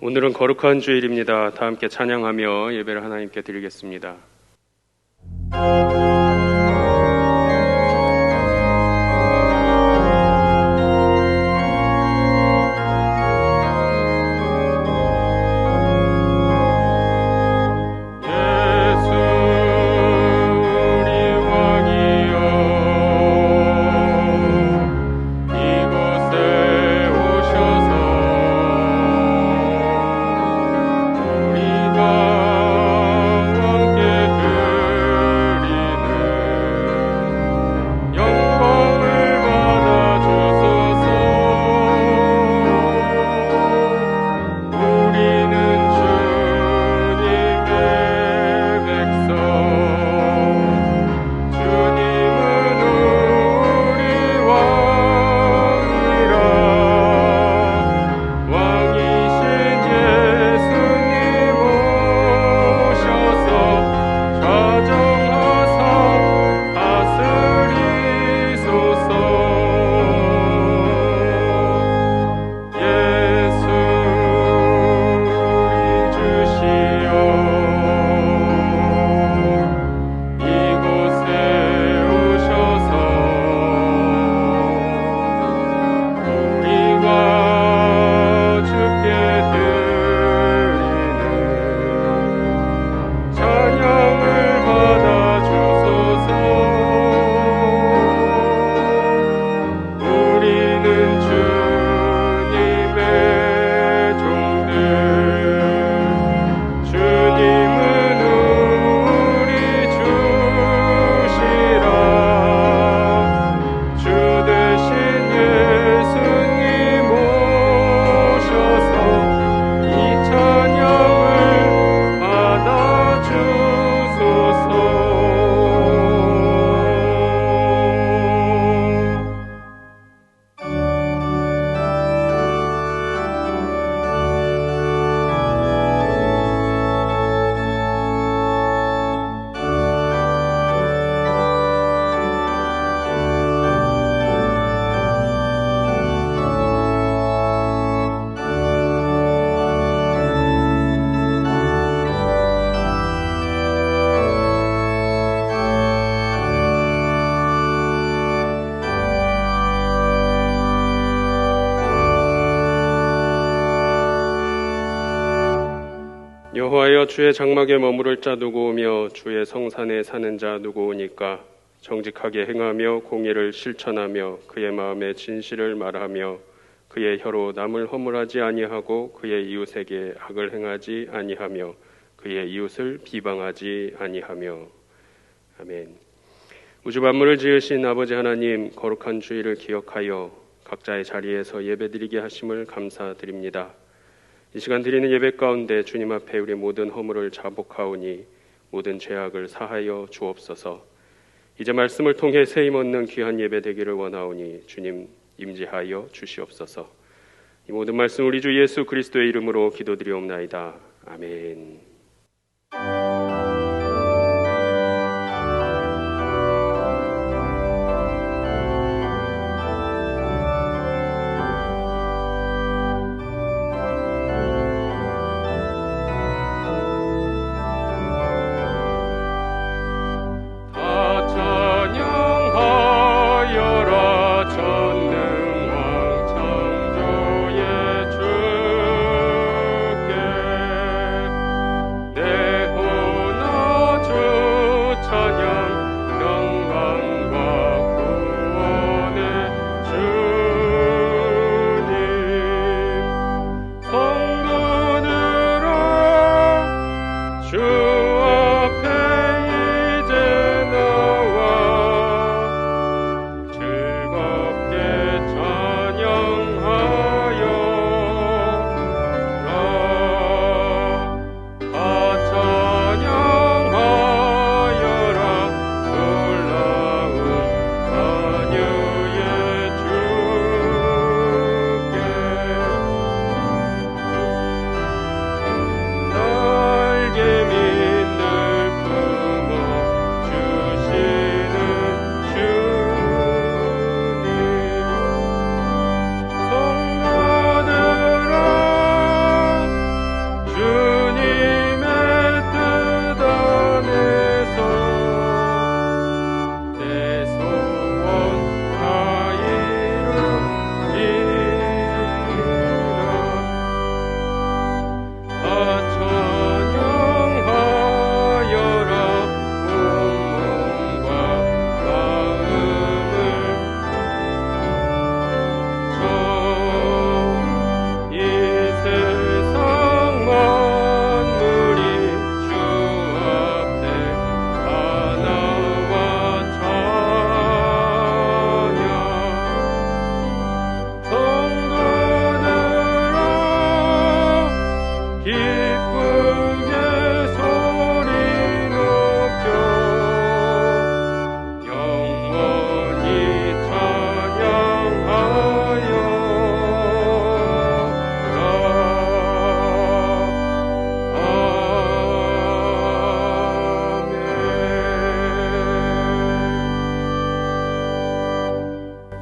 오늘은 거룩한 주일입니다. 다 함께 찬양하며 예배를 하나님께 드리겠습니다. 여호와여, 주의 장막에 머무를 자 누구오며 주의 성산에 사는 자 누구오니까? 정직하게 행하며 공의를 실천하며 그의 마음에 진실을 말하며 그의 혀로 남을 허물하지 아니하고 그의 이웃에게 악을 행하지 아니하며 그의 이웃을 비방하지 아니하며. 아멘. 우주 만물을 지으신 아버지 하나님, 거룩한 주일을 기억하여 각자의 자리에서 예배드리게 하심을 감사드립니다. 이 시간 드리는 예배 가운데 주님 앞에 우리 모든 허물을 자복하오니 모든 죄악을 사하여 주옵소서. 이제 말씀을 통해 세임 얻는 귀한 예배 되기를 원하오니 주님 임재하여 주시옵소서. 이 모든 말씀 우리 주 예수 그리스도의 이름으로 기도드리옵나이다. 아멘.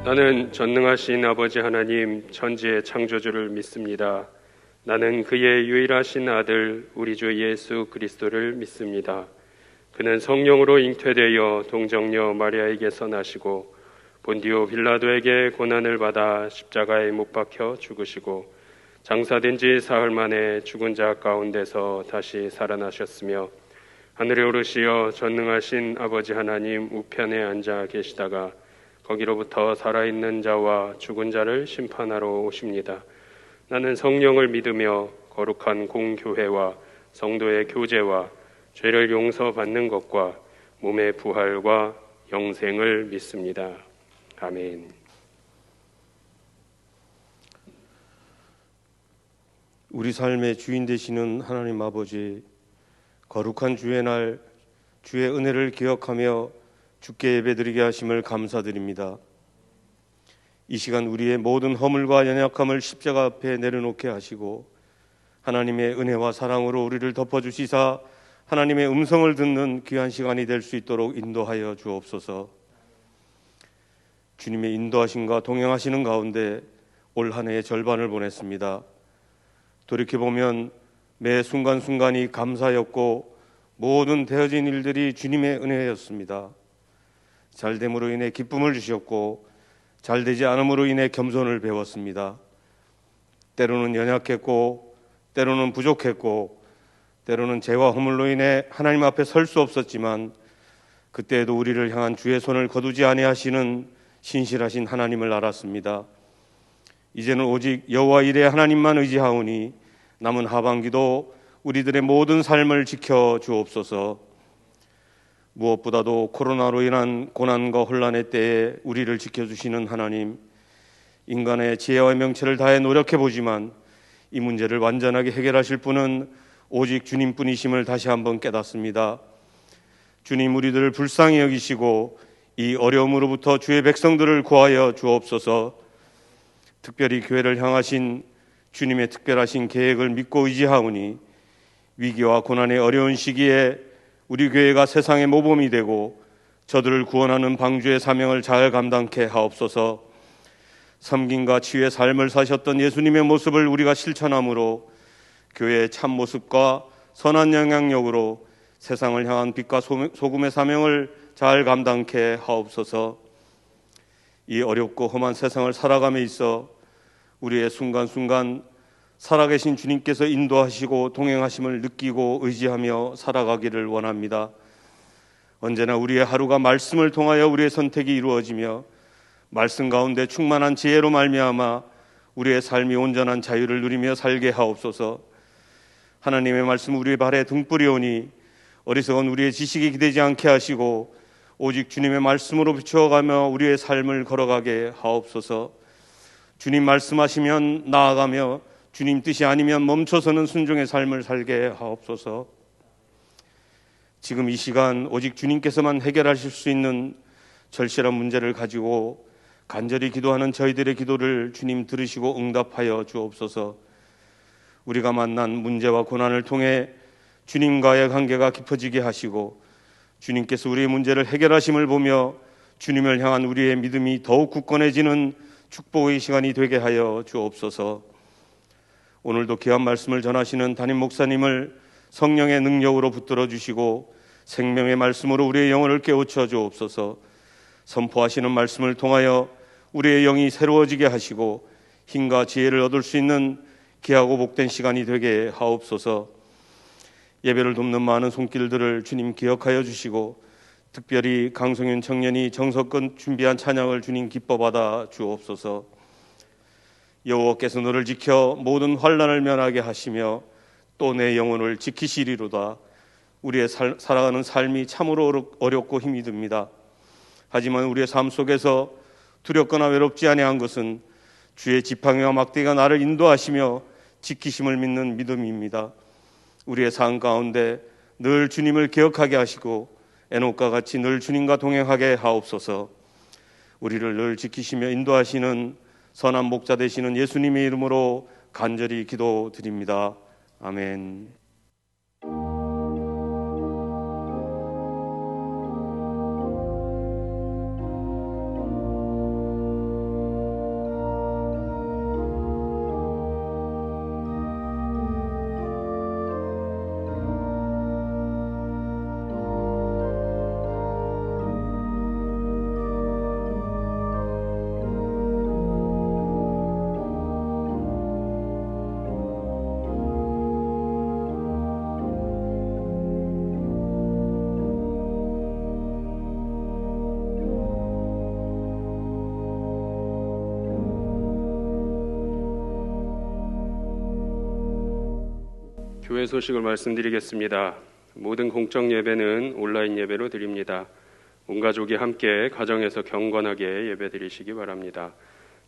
나는 전능하신 아버지 하나님 천지의 창조주를 믿습니다. 나는 그의 유일하신 아들 우리 주 예수 그리스도를 믿습니다. 그는 성령으로 잉태되어 동정녀 마리아에게서 나시고 본디오 빌라도에게 고난을 받아 십자가에 못 박혀 죽으시고 장사된 지 사흘 만에 죽은 자 가운데서 다시 살아나셨으며 하늘에 오르시어 전능하신 아버지 하나님 우편에 앉아 계시다가 거기로부터 살아있는 자와 죽은 자를 심판하러 오십니다. 나는 성령을 믿으며 거룩한 공교회와 성도의 교제와 죄를 용서받는 것과 몸의 부활과 영생을 믿습니다. 아멘. 우리 삶의 주인 되시는 하나님 아버지, 거룩한 주의 날 주의 은혜를 기억하며 주께 예배드리게 하심을 감사드립니다. 이 시간 우리의 모든 허물과 연약함을 십자가 앞에 내려놓게 하시고 하나님의 은혜와 사랑으로 우리를 덮어주시사 하나님의 음성을 듣는 귀한 시간이 될 수 있도록 인도하여 주옵소서. 주님의 인도하심과 동행하시는 가운데 올 한 해의 절반을 보냈습니다. 돌이켜보면 매 순간순간이 감사였고 모든 되어진 일들이 주님의 은혜였습니다. 잘됨으로 인해 기쁨을 주셨고 잘되지 않음으로 인해 겸손을 배웠습니다. 때로는 연약했고 때로는 부족했고 때로는 죄와 허물로 인해 하나님 앞에 설 수 없었지만 그때에도 우리를 향한 주의 손을 거두지 아니하시는 신실하신 하나님을 알았습니다. 이제는 오직 여호와 이레 하나님만 의지하오니 남은 하반기도 우리들의 모든 삶을 지켜 주옵소서. 무엇보다도 코로나로 인한 고난과 혼란의 때에 우리를 지켜주시는 하나님, 인간의 지혜와 명체를 다해 노력해보지만 이 문제를 완전하게 해결하실 분은 오직 주님뿐이심을 다시 한번 깨닫습니다. 주님, 우리들을 불쌍히 여기시고 이 어려움으로부터 주의 백성들을 구하여 주옵소서. 특별히 교회를 향하신 주님의 특별하신 계획을 믿고 의지하오니 위기와 고난의 어려운 시기에 우리 교회가 세상의 모범이 되고 저들을 구원하는 방주의 사명을 잘 감당케 하옵소서. 섬김과 치유의 삶을 사셨던 예수님의 모습을 우리가 실천함으로 교회의 참 모습과 선한 영향력으로 세상을 향한 빛과 소금의 사명을 잘 감당케 하옵소서. 이 어렵고 험한 세상을 살아감에 있어 우리의 순간순간 살아계신 주님께서 인도하시고 동행하심을 느끼고 의지하며 살아가기를 원합니다. 언제나 우리의 하루가 말씀을 통하여 우리의 선택이 이루어지며 말씀 가운데 충만한 지혜로 말미암아 우리의 삶이 온전한 자유를 누리며 살게 하옵소서. 하나님의 말씀 우리의 발에 등불이오니 어리석은 우리의 지식이 기대지 않게 하시고 오직 주님의 말씀으로 비추어가며 우리의 삶을 걸어가게 하옵소서. 주님 말씀하시면 나아가며 주님 뜻이 아니면 멈춰서는 순종의 삶을 살게 하옵소서. 지금 이 시간 오직 주님께서만 해결하실 수 있는 절실한 문제를 가지고 간절히 기도하는 저희들의 기도를 주님 들으시고 응답하여 주옵소서. 우리가 만난 문제와 고난을 통해 주님과의 관계가 깊어지게 하시고 주님께서 우리의 문제를 해결하심을 보며 주님을 향한 우리의 믿음이 더욱 굳건해지는 축복의 시간이 되게 하여 주옵소서. 오늘도 귀한 말씀을 전하시는 담임 목사님을 성령의 능력으로 붙들어 주시고 생명의 말씀으로 우리의 영혼을 깨우쳐 주옵소서. 선포하시는 말씀을 통하여 우리의 영이 새로워지게 하시고 힘과 지혜를 얻을 수 있는 귀하고 복된 시간이 되게 하옵소서. 예배를 돕는 많은 손길들을 주님 기억하여 주시고 특별히 강성윤 청년이 정성껏 준비한 찬양을 주님 기뻐 받아 주옵소서. 여호와께서 너를 지켜 모든 환난을 면하게 하시며 또 내 영혼을 지키시리로다. 우리의 살아가는 삶이 참으로 어렵고 힘이 듭니다. 하지만 우리의 삶 속에서 두렵거나 외롭지 아니한 것은 주의 지팡이와 막대기가 나를 인도하시며 지키심을 믿는 믿음입니다. 우리의 삶 가운데 늘 주님을 기억하게 하시고 에녹과 같이 늘 주님과 동행하게 하옵소서. 우리를 늘 지키시며 인도하시는 선한 목자 되시는 예수님의 이름으로 간절히 기도드립니다. 아멘. 교회 소식을 말씀드리겠습니다. 모든 공적 예배는 온라인 예배로 드립니다. 온 가족이 함께 가정에서 경건하게 예배드리시기 바랍니다.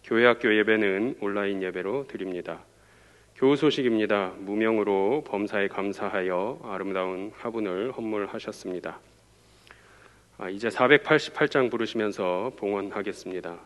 교회 학교 예배는 온라인 예배로 드립니다. 교우 소식입니다. 무명으로 범사에 감사하여 아름다운 화분을 헌물하셨습니다. 이제 488장 부르시면서 봉헌하겠습니다.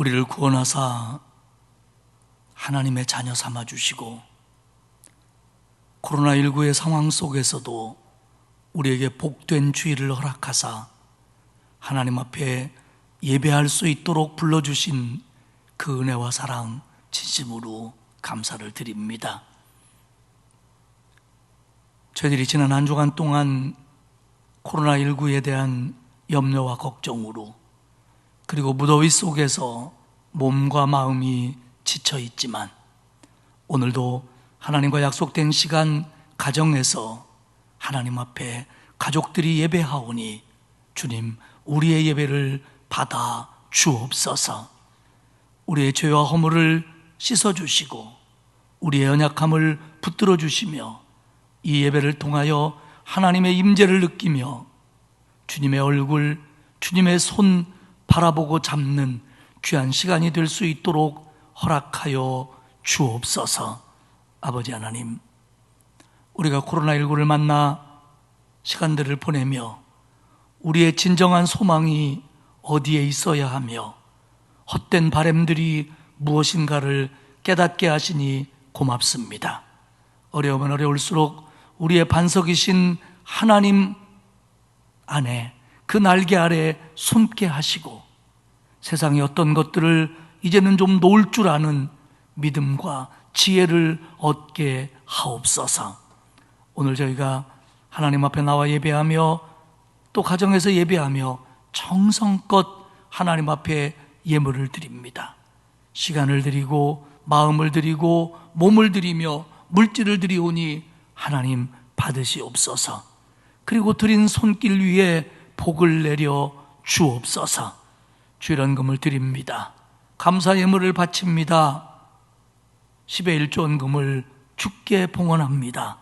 우리를 구원하사 하나님의 자녀 삼아주시고 코로나19의 상황 속에서도 우리에게 복된 주일을 허락하사 하나님 앞에 예배할 수 있도록 불러주신 그 은혜와 사랑 진심으로 감사를 드립니다. 저희들이 지난 한 주간 동안 코로나19에 대한 염려와 걱정으로 그리고 무더위 속에서 몸과 마음이 지쳐 있지만 오늘도 하나님과 약속된 시간 가정에서 하나님 앞에 가족들이 예배하오니 주님 우리의 예배를 받아 주옵소서. 우리의 죄와 허물을 씻어주시고 우리의 연약함을 붙들어 주시며 이 예배를 통하여 하나님의 임재를 느끼며 주님의 얼굴, 주님의 손 바라보고 잡는 귀한 시간이 될 수 있도록 허락하여 주옵소서. 아버지 하나님, 우리가 코로나19를 만나 시간들을 보내며 우리의 진정한 소망이 어디에 있어야 하며 헛된 바람들이 무엇인가를 깨닫게 하시니 고맙습니다. 어려우면 어려울수록 우리의 반석이신 하나님 안에 그 날개 아래 숨게 하시고 세상의 어떤 것들을 이제는 좀 놓을 줄 아는 믿음과 지혜를 얻게 하옵소서. 오늘 저희가 하나님 앞에 나와 예배하며 또 가정에서 예배하며 정성껏 하나님 앞에 예물을 드립니다. 시간을 드리고 마음을 드리고 몸을 드리며 물질을 드리오니 하나님 받으시옵소서. 그리고 드린 손길 위에 복을 내려 주옵소서. 주일헌금을 드립니다. 감사 예물을 바칩니다. 10의 1조헌금을 주께 봉헌합니다.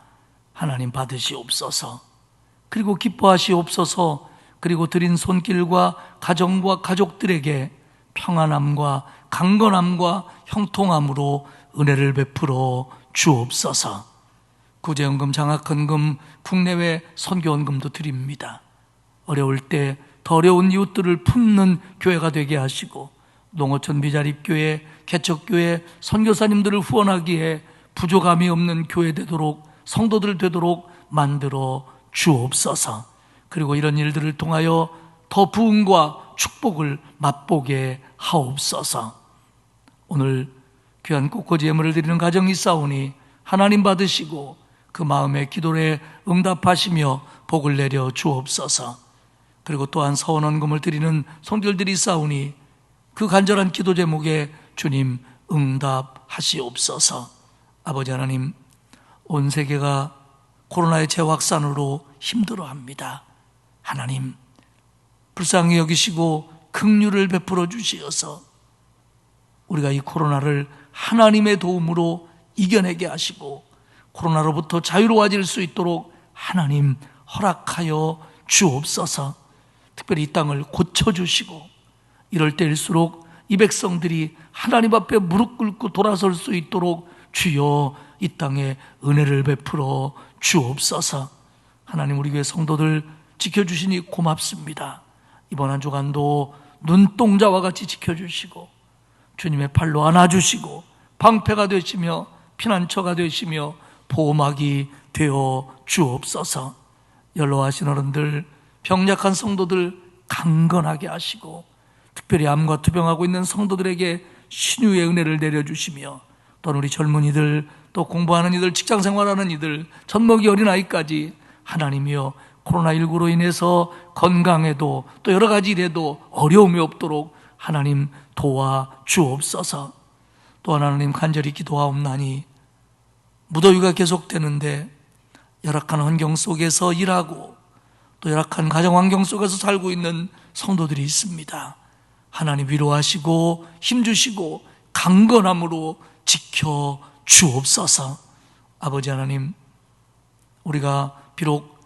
하나님 받으시옵소서. 그리고 기뻐하시옵소서. 그리고 드린 손길과 가정과 가족들에게 평안함과 강건함과 형통함으로 은혜를 베풀어 주옵소서. 구제헌금, 장학헌금, 국내외 선교헌금도 드립니다. 어려울 때 더 어려운 이웃들을 품는 교회가 되게 하시고 농어촌 비자립교회, 개척교회, 선교사님들을 후원하기에 부족함이 없는 교회 되도록, 성도들 되도록 만들어 주옵소서. 그리고 이런 일들을 통하여 더 부흥과 축복을 맛보게 하옵소서. 오늘 귀한 꽃꽂이 예물을 드리는 가정이 있사오니 하나님 받으시고 그 마음의 기도에 응답하시며 복을 내려 주옵소서. 그리고 또한 서원헌금을 드리는 성도들이 있사오니 그 간절한 기도 제목에 주님 응답하시옵소서. 아버지 하나님, 온 세계가 코로나의 재확산으로 힘들어합니다. 하나님, 불쌍히 여기시고 긍휼을 베풀어 주시어서 우리가 이 코로나를 하나님의 도움으로 이겨내게 하시고 코로나로부터 자유로워질 수 있도록 하나님 허락하여 주옵소서. 특별히 이 땅을 고쳐주시고 이럴 때일수록 이 백성들이 하나님 앞에 무릎 꿇고 돌아설 수 있도록 주여 이 땅에 은혜를 베풀어 주옵소서. 하나님, 우리 교회 성도들 지켜주시니 고맙습니다. 이번 한 주간도 눈동자와 같이 지켜주시고 주님의 팔로 안아주시고 방패가 되시며 피난처가 되시며 보호막이 되어 주옵소서. 연로하신 어른들, 병약한 성도들 강건하게 하시고 특별히 암과 투병하고 있는 성도들에게 신유의 은혜를 내려주시며 또는 우리 젊은이들, 또 공부하는 이들, 직장생활하는 이들, 젖먹이 어린아이까지 하나님이여 코로나19로 인해서 건강에도 또 여러 가지 일에도 어려움이 없도록 하나님 도와 주옵소서. 또한 하나님 간절히 기도하옵나니 무더위가 계속되는데 열악한 환경 속에서 일하고 또 열악한 가정 환경 속에서 살고 있는 성도들이 있습니다. 하나님 위로하시고 힘주시고 강건함으로 지켜 주옵소서. 아버지 하나님, 우리가 비록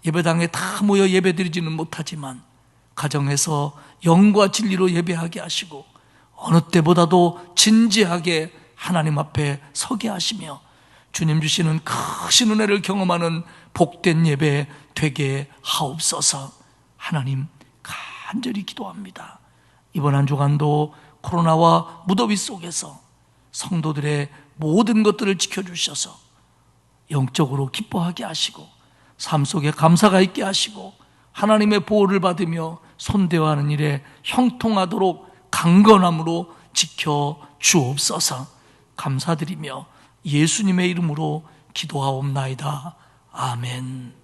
예배당에 다 모여 예배드리지는 못하지만 가정에서 영과 진리로 예배하게 하시고 어느 때보다도 진지하게 하나님 앞에 서게 하시며 주님 주시는 크신 은혜를 경험하는 복된 예배 되게 하옵소서. 하나님 간절히 기도합니다. 이번 한 주간도 코로나와 무더위 속에서 성도들의 모든 것들을 지켜주셔서 영적으로 기뻐하게 하시고 삶 속에 감사가 있게 하시고 하나님의 보호를 받으며 손대어하는 일에 형통하도록 강건함으로 지켜 주옵소서. 감사드리며 예수님의 이름으로 기도하옵나이다. 아멘.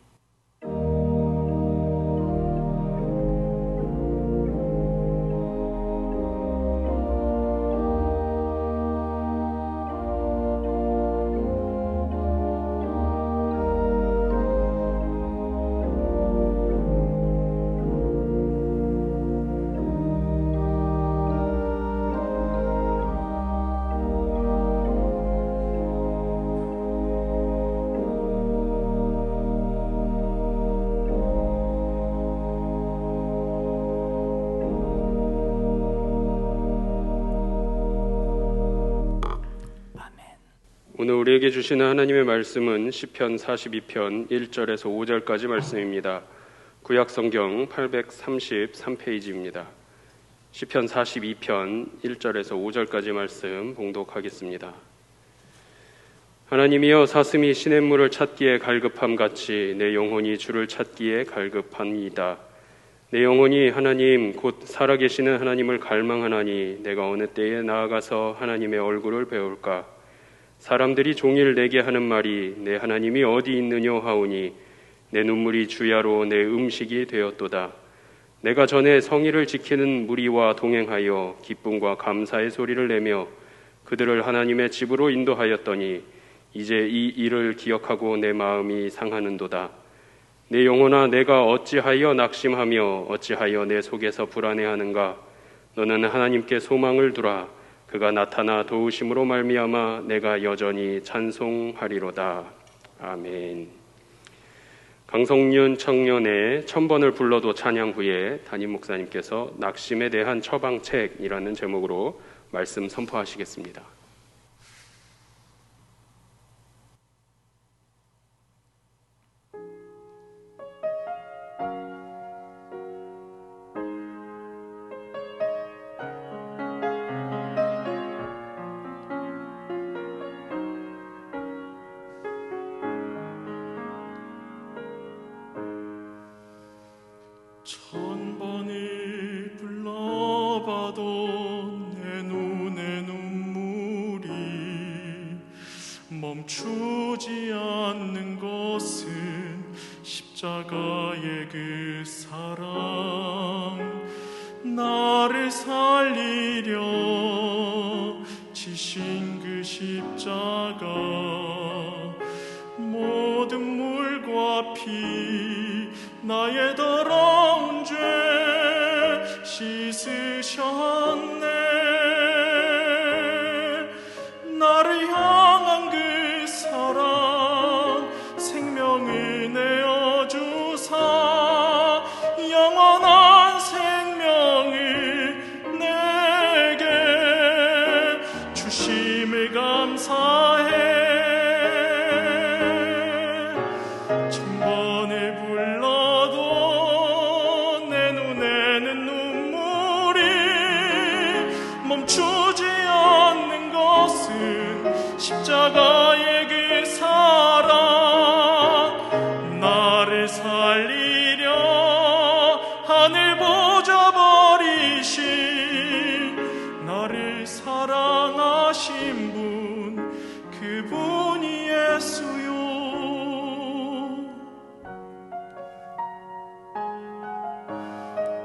오늘 우리에게 주시는 하나님의 말씀은 시편 42편 1절에서 5절까지 말씀입니다. 구약성경 833페이지입니다. 시편 42편 1절에서 5절까지 말씀 봉독하겠습니다. 하나님이여, 사슴이 시냇물을 찾기에 갈급함같이 내 영혼이 주를 찾기에 갈급합니다. 내 영혼이 하나님 곧 살아계시는 하나님을 갈망하나니 내가 어느 때에 나아가서 하나님의 얼굴을 배울까? 사람들이 종일 내게 하는 말이 내 하나님이 어디 있느냐 하오니 내 눈물이 주야로 내 음식이 되었도다. 내가 전에 성의를 지키는 무리와 동행하여 기쁨과 감사의 소리를 내며 그들을 하나님의 집으로 인도하였더니 이제 이 일을 기억하고 내 마음이 상하는도다. 내 영혼아, 내가 어찌하여 낙심하며 어찌하여 내 속에서 불안해하는가? 너는 하나님께 소망을 두라. 그가 나타나 도우심으로 말미암아 내가 여전히 찬송하리로다. 아멘. 강성윤 청년의 1000번을 불러도 찬양 후에 담임 목사님께서 낙심에 대한 처방책이라는 제목으로 말씀 선포하시겠습니다. 천 번을 불러봐도 내 눈에 눈물이 멈추지 않는 것은 십자가의 그 사랑, 나를 살리려 지신 그 십자가, 모든 물과 피 나의 더러운 죄 씻으셨네. 나를 향한 그 사랑, 생명을 내어주사 영원한 생명을 내게 주심을 감사해. 멈추지 않는 것은 십자가의 그 사랑, 나를 살리려 하늘 보좌 버리신 나를 사랑하신 분, 그분이 예수요.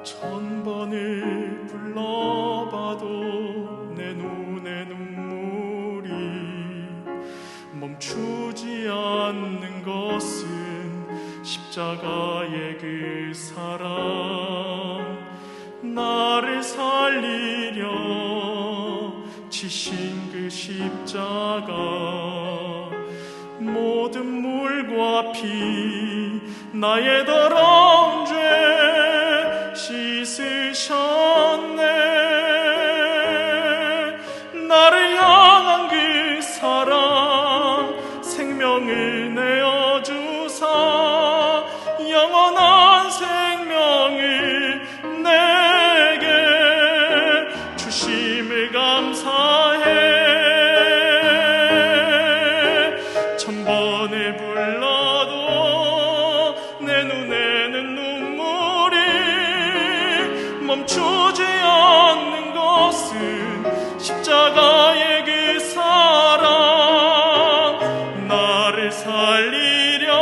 천 번을 불러봐도 내 눈에 눈물이 멈추지 않는 것은 십자가의 그 사랑, 나를 살리려 지신 그 십자가, 모든 물과 피 나의 더러운 죄 씻으셨네. 나를 향한 그 사랑, 생명을 내어주사 영원한 생명을 내게 주심을 감사해. 천 번을 불러도 내 눈에는 눈물이 멈추지 않는 것은 십자가의 그 사랑, 나를 살리려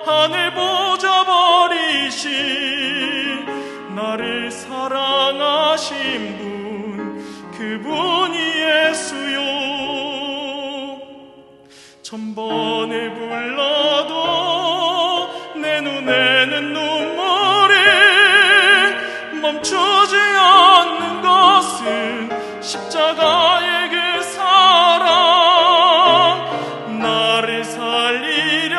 하늘 보좌 버리신 나를 사랑하신 분, 그분이 예수요. 천 번을 불러도 내 눈에는 눈물이 멈추지 않는 것은 십자가의 그 사랑, 나를 살리려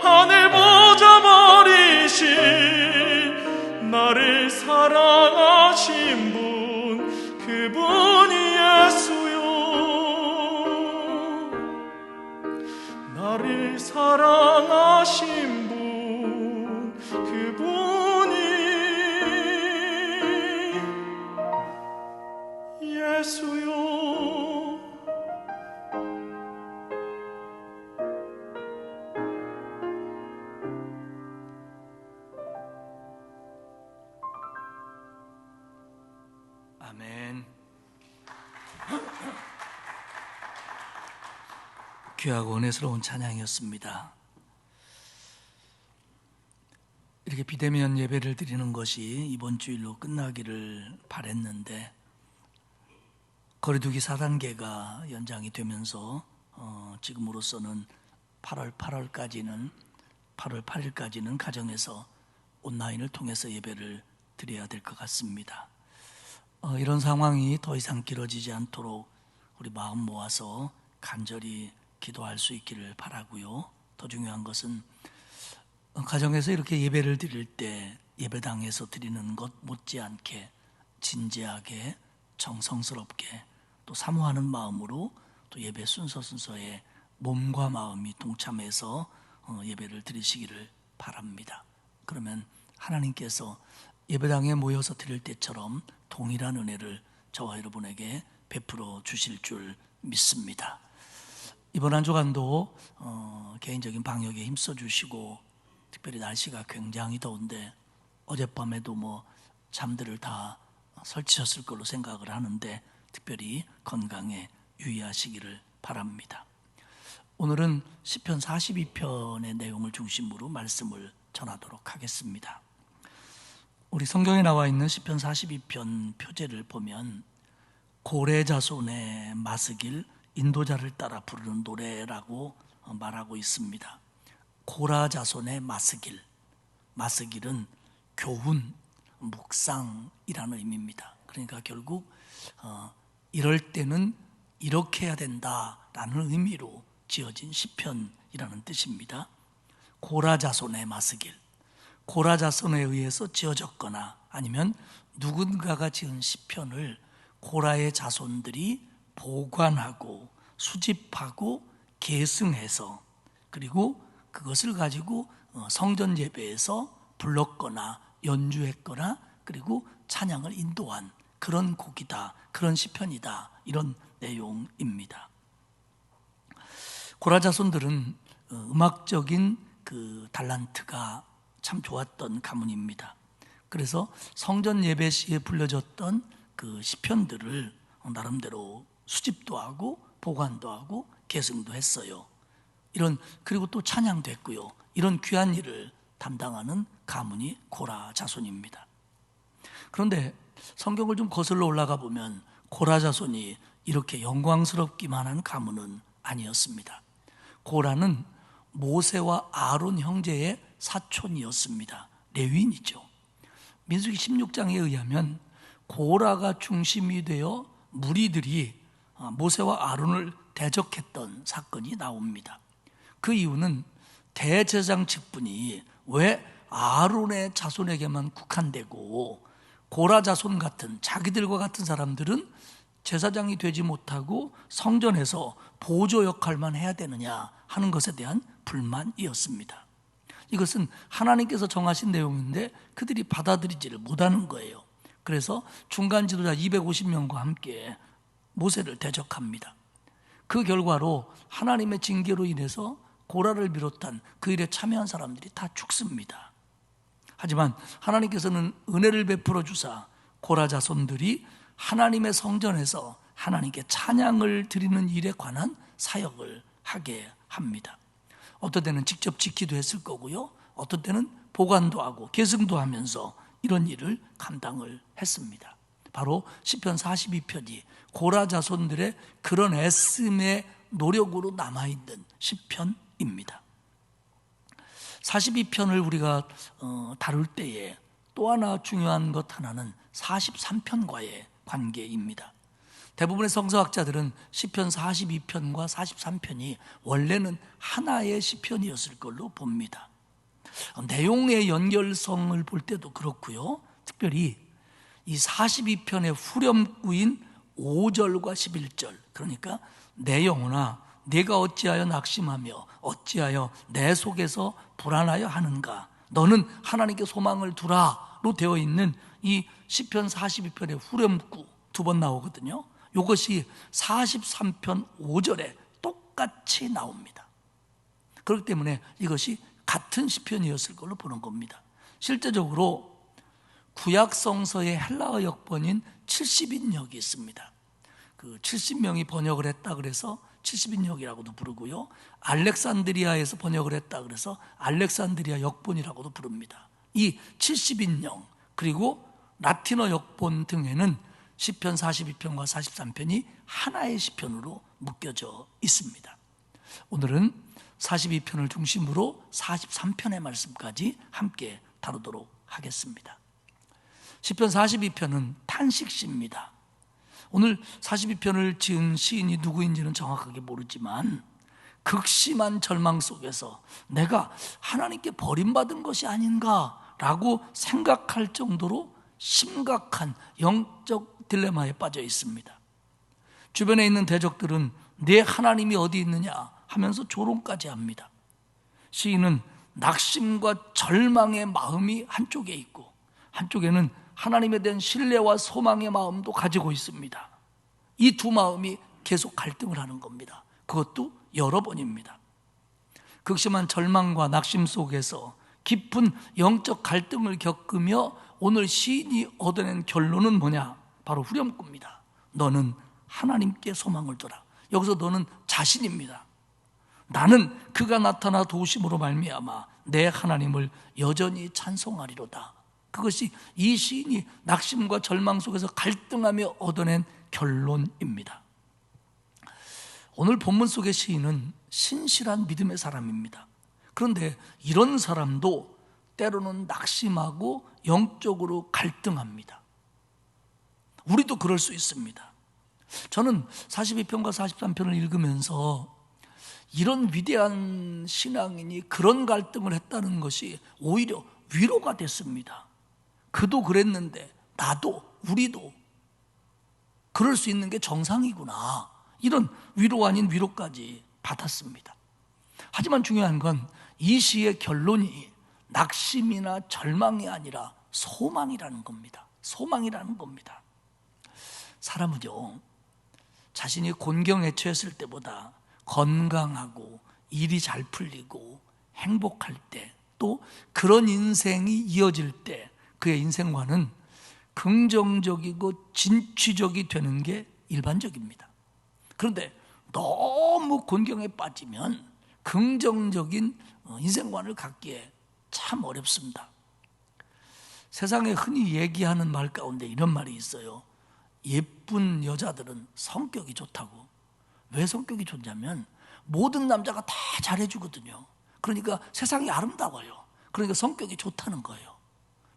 하늘 보좌 버리신 나를 사랑하신 분, 그분이 예수요. 나를 사랑하신 분, 그분이 예수요. 아멘. 귀하고 은혜스러운 찬양이었습니다. 이렇게 비대면 예배를 드리는 것이 이번 주일로 끝나기를 바랬는데 거리두기 4단계가 연장이 되면서 지금으로서는 8월 8일까지는 가정에서 온라인을 통해서 예배를 드려야 될 것 같습니다. 이런 상황이 더 이상 길어지지 않도록 우리 마음 모아서 간절히 기도할 수 있기를 바라고요. 더 중요한 것은 가정에서 이렇게 예배를 드릴 때 예배당에서 드리는 것 못지않게 진지하게 정성스럽게 또 사모하는 마음으로 또 예배 순서에 몸과 마음이 동참해서 예배를 드리시기를 바랍니다. 그러면 하나님께서 예배당에 모여서 드릴 때처럼 동일한 은혜를 저와 여러분에게 베풀어 주실 줄 믿습니다. 이번 한 주간도 개인적인 방역에 힘써 주시고, 특별히 날씨가 굉장히 더운데 어젯밤에도 잠들을 다 설치셨을 걸로 생각을 하는데 특별히 건강에 유의하시기를 바랍니다. 오늘은 시편 42편의 내용을 중심으로 말씀을 전하도록 하겠습니다. 우리 성경에 나와 있는 시편 42편 표제를 보면 고레 자손의 마스길 인도자를 따라 부르는 노래라고 말하고 있습니다. 고라 자손의 마스길은 교훈, 묵상이라는 의미입니다. 그러니까 결국 이럴 때는 이렇게 해야 된다라는 의미로 지어진 시편이라는 뜻입니다. 고라 자손의 마스길, 고라 자손에 의해서 지어졌거나 아니면 누군가가 지은 시편을 고라의 자손들이 보관하고 수집하고 계승해서 그리고 그것을 가지고 성전 예배에서 불렀거나 연주했거나 그리고 찬양을 인도한 그런 곡이다, 그런 시편이다, 이런 내용입니다. 고라 자손들은 음악적인 그 달란트가 참 좋았던 가문입니다. 그래서 성전 예배 시에 불려졌던 그 시편들을 나름대로 수집도 하고 보관도 하고 계승도 했어요. 그리고 또 찬양도 했고요. 이런 귀한 일을 담당하는 가문이 고라 자손입니다. 그런데 성경을 좀 거슬러 올라가 보면 고라 자손이 이렇게 영광스럽기만 한 가문은 아니었습니다. 고라는 모세와 아론 형제의 사촌이었습니다. 레위인이죠. 민수기 16장에 의하면 고라가 중심이 되어 무리들이 모세와 아론을 대적했던 사건이 나옵니다. 그 이유는 대제사장 직분이 왜 아론의 자손에게만 국한되고 고라 자손 같은 자기들과 같은 사람들은 제사장이 되지 못하고 성전에서 보조 역할만 해야 되느냐 하는 것에 대한 불만이었습니다. 이것은 하나님께서 정하신 내용인데 그들이 받아들이지를 못하는 거예요. 그래서 중간 지도자 250명과 함께 모세를 대적합니다. 그 결과로 하나님의 징계로 인해서 고라를 비롯한 그 일에 참여한 사람들이 다 죽습니다. 하지만 하나님께서는 은혜를 베풀어 주사 고라 자손들이 하나님의 성전에서 하나님께 찬양을 드리는 일에 관한 사역을 하게 합니다. 어떤 때는 직접 지키도 했을 거고요, 어떤 때는 보관도 하고 계승도 하면서 이런 일을 감당을 했습니다. 바로 시편 42편이 고라 자손들의 그런 애씀의 노력으로 남아있는 시편입니다. 42편을 우리가 다룰 때에 또 하나 중요한 것 하나는 43편과의 관계입니다. 대부분의 성서학자들은 시편 42편과 43편이 원래는 하나의 시편이었을 걸로 봅니다. 내용의 연결성을 볼 때도 그렇고요, 특별히 이 42편의 후렴구인 5절과 11절, 그러니까 내 영혼아 내가 어찌하여 낙심하며 어찌하여 내 속에서 불안하여 하는가, 너는 하나님께 소망을 두라로 되어 있는 이 시편 42편의 후렴구 두 번 나오거든요. 이것이 43편 5절에 똑같이 나옵니다. 그렇기 때문에 이것이 같은 시편이었을 걸로 보는 겁니다. 실제적으로 구약 성서의 헬라어 역번인 70인역이 있습니다. 그 70명이 번역을 했다 그래서 70인역이라고도 부르고요, 알렉산드리아에서 번역을 했다 그래서 알렉산드리아 역본이라고도 부릅니다. 이 70인역 그리고 라틴어 역본 등에는 시편 42편과 43편이 하나의 시편으로 묶여져 있습니다. 오늘은 42편을 중심으로 43편의 말씀까지 함께 다루도록 하겠습니다. 시편 42편은 탄식시입니다. 오늘 42편을 지은 시인이 누구인지는 정확하게 모르지만 극심한 절망 속에서 내가 하나님께 버림받은 것이 아닌가라고 생각할 정도로 심각한 영적 딜레마에 빠져 있습니다. 주변에 있는 대적들은 내 하나님이 어디 있느냐 하면서 조롱까지 합니다. 시인은 낙심과 절망의 마음이 한쪽에 있고 한쪽에는 하나님에 대한 신뢰와 소망의 마음도 가지고 있습니다. 이 두 마음이 계속 갈등을 하는 겁니다. 그것도 여러 번입니다. 극심한 절망과 낙심 속에서 깊은 영적 갈등을 겪으며 오늘 시인이 얻어낸 결론은 뭐냐? 바로 후렴구입니다. 너는 하나님께 소망을 둬라. 여기서 너는 자신입니다. 나는 그가 나타나 도우심으로 말미암아 내 하나님을 여전히 찬송하리로다. 그것이 이 시인이 낙심과 절망 속에서 갈등하며 얻어낸 결론입니다. 오늘 본문 속의 시인은 신실한 믿음의 사람입니다. 그런데 이런 사람도 때로는 낙심하고 영적으로 갈등합니다. 우리도 그럴 수 있습니다. 저는 42편과 43편을 읽으면서 이런 위대한 신앙인이 그런 갈등을 했다는 것이 오히려 위로가 됐습니다. 그도 그랬는데 나도 우리도 그럴 수 있는 게 정상이구나, 이런 위로 아닌 위로까지 받았습니다. 하지만 중요한 건 이 시의 결론이 낙심이나 절망이 아니라 소망이라는 겁니다. 소망이라는 겁니다. 사람은요, 자신이 곤경에 처했을 때보다 건강하고 일이 잘 풀리고 행복할 때, 또 그런 인생이 이어질 때 그의 인생관은 긍정적이고 진취적이 되는 게 일반적입니다. 그런데 너무 곤경에 빠지면 긍정적인 인생관을 갖기에 참 어렵습니다. 세상에 흔히 얘기하는 말 가운데 이런 말이 있어요. 예쁜 여자들은 성격이 좋다고. 왜 성격이 좋냐면 모든 남자가 다 잘해주거든요. 그러니까 세상이 아름다워요. 그러니까 성격이 좋다는 거예요.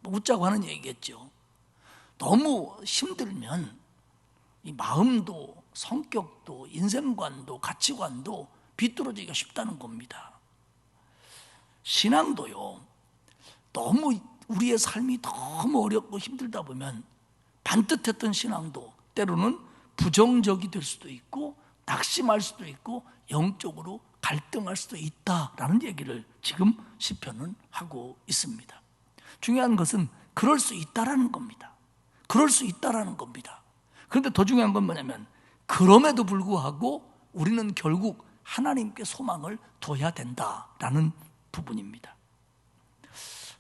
웃자고 하는 얘기겠죠. 너무 힘들면 이 마음도 성격도 인생관도 가치관도 비뚤어지기가 쉽다는 겁니다. 신앙도요, 너무 우리의 삶이 너무 어렵고 힘들다 보면 반듯했던 신앙도 때로는 부정적이 될 수도 있고 낙심할 수도 있고 영적으로 갈등할 수도 있다라는 얘기를 지금 시편은 하고 있습니다. 중요한 것은 그럴 수 있다라는 겁니다. 그럴 수 있다라는 겁니다. 그런데 더 중요한 건 뭐냐면 그럼에도 불구하고 우리는 결국 하나님께 소망을 둬야 된다라는 부분입니다.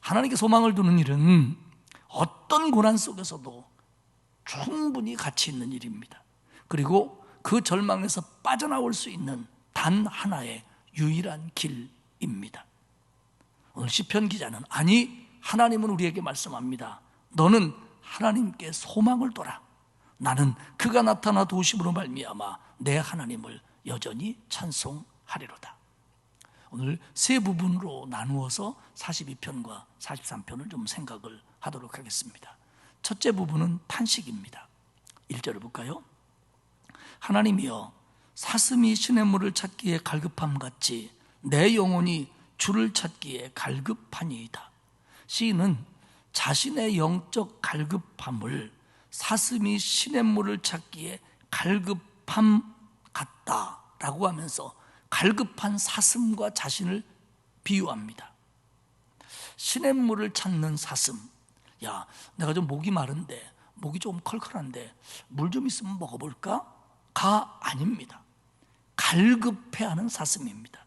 하나님께 소망을 두는 일은 어떤 고난 속에서도 충분히 가치 있는 일입니다. 그리고 그 절망에서 빠져나올 수 있는 단 하나의 유일한 길입니다. 오늘 시편 기자는 아니, 하나님은 우리에게 말씀합니다. 너는 하나님께 소망을 둬라. 나는 그가 나타나 도우심으로 말미암아 내 하나님을 여전히 찬송하리로다. 오늘 세 부분으로 나누어서 42편과 43편을 좀 생각을 하도록 하겠습니다. 첫째 부분은 탄식입니다. 1절을 볼까요? 하나님이여, 사슴이 시냇물을 찾기에 갈급함같이 내 영혼이 주를 찾기에 갈급하니이다. 시인은 자신의 영적 갈급함을 사슴이 시냇물을 찾기에 갈급함 같다라고 하면서 갈급한 사슴과 자신을 비유합니다. 시냇물을 찾는 사슴, 야, 내가 좀 목이 마른데, 목이 좀 컬컬한데 물 좀 있으면 먹어볼까? 가 아닙니다. 갈급해하는 사슴입니다.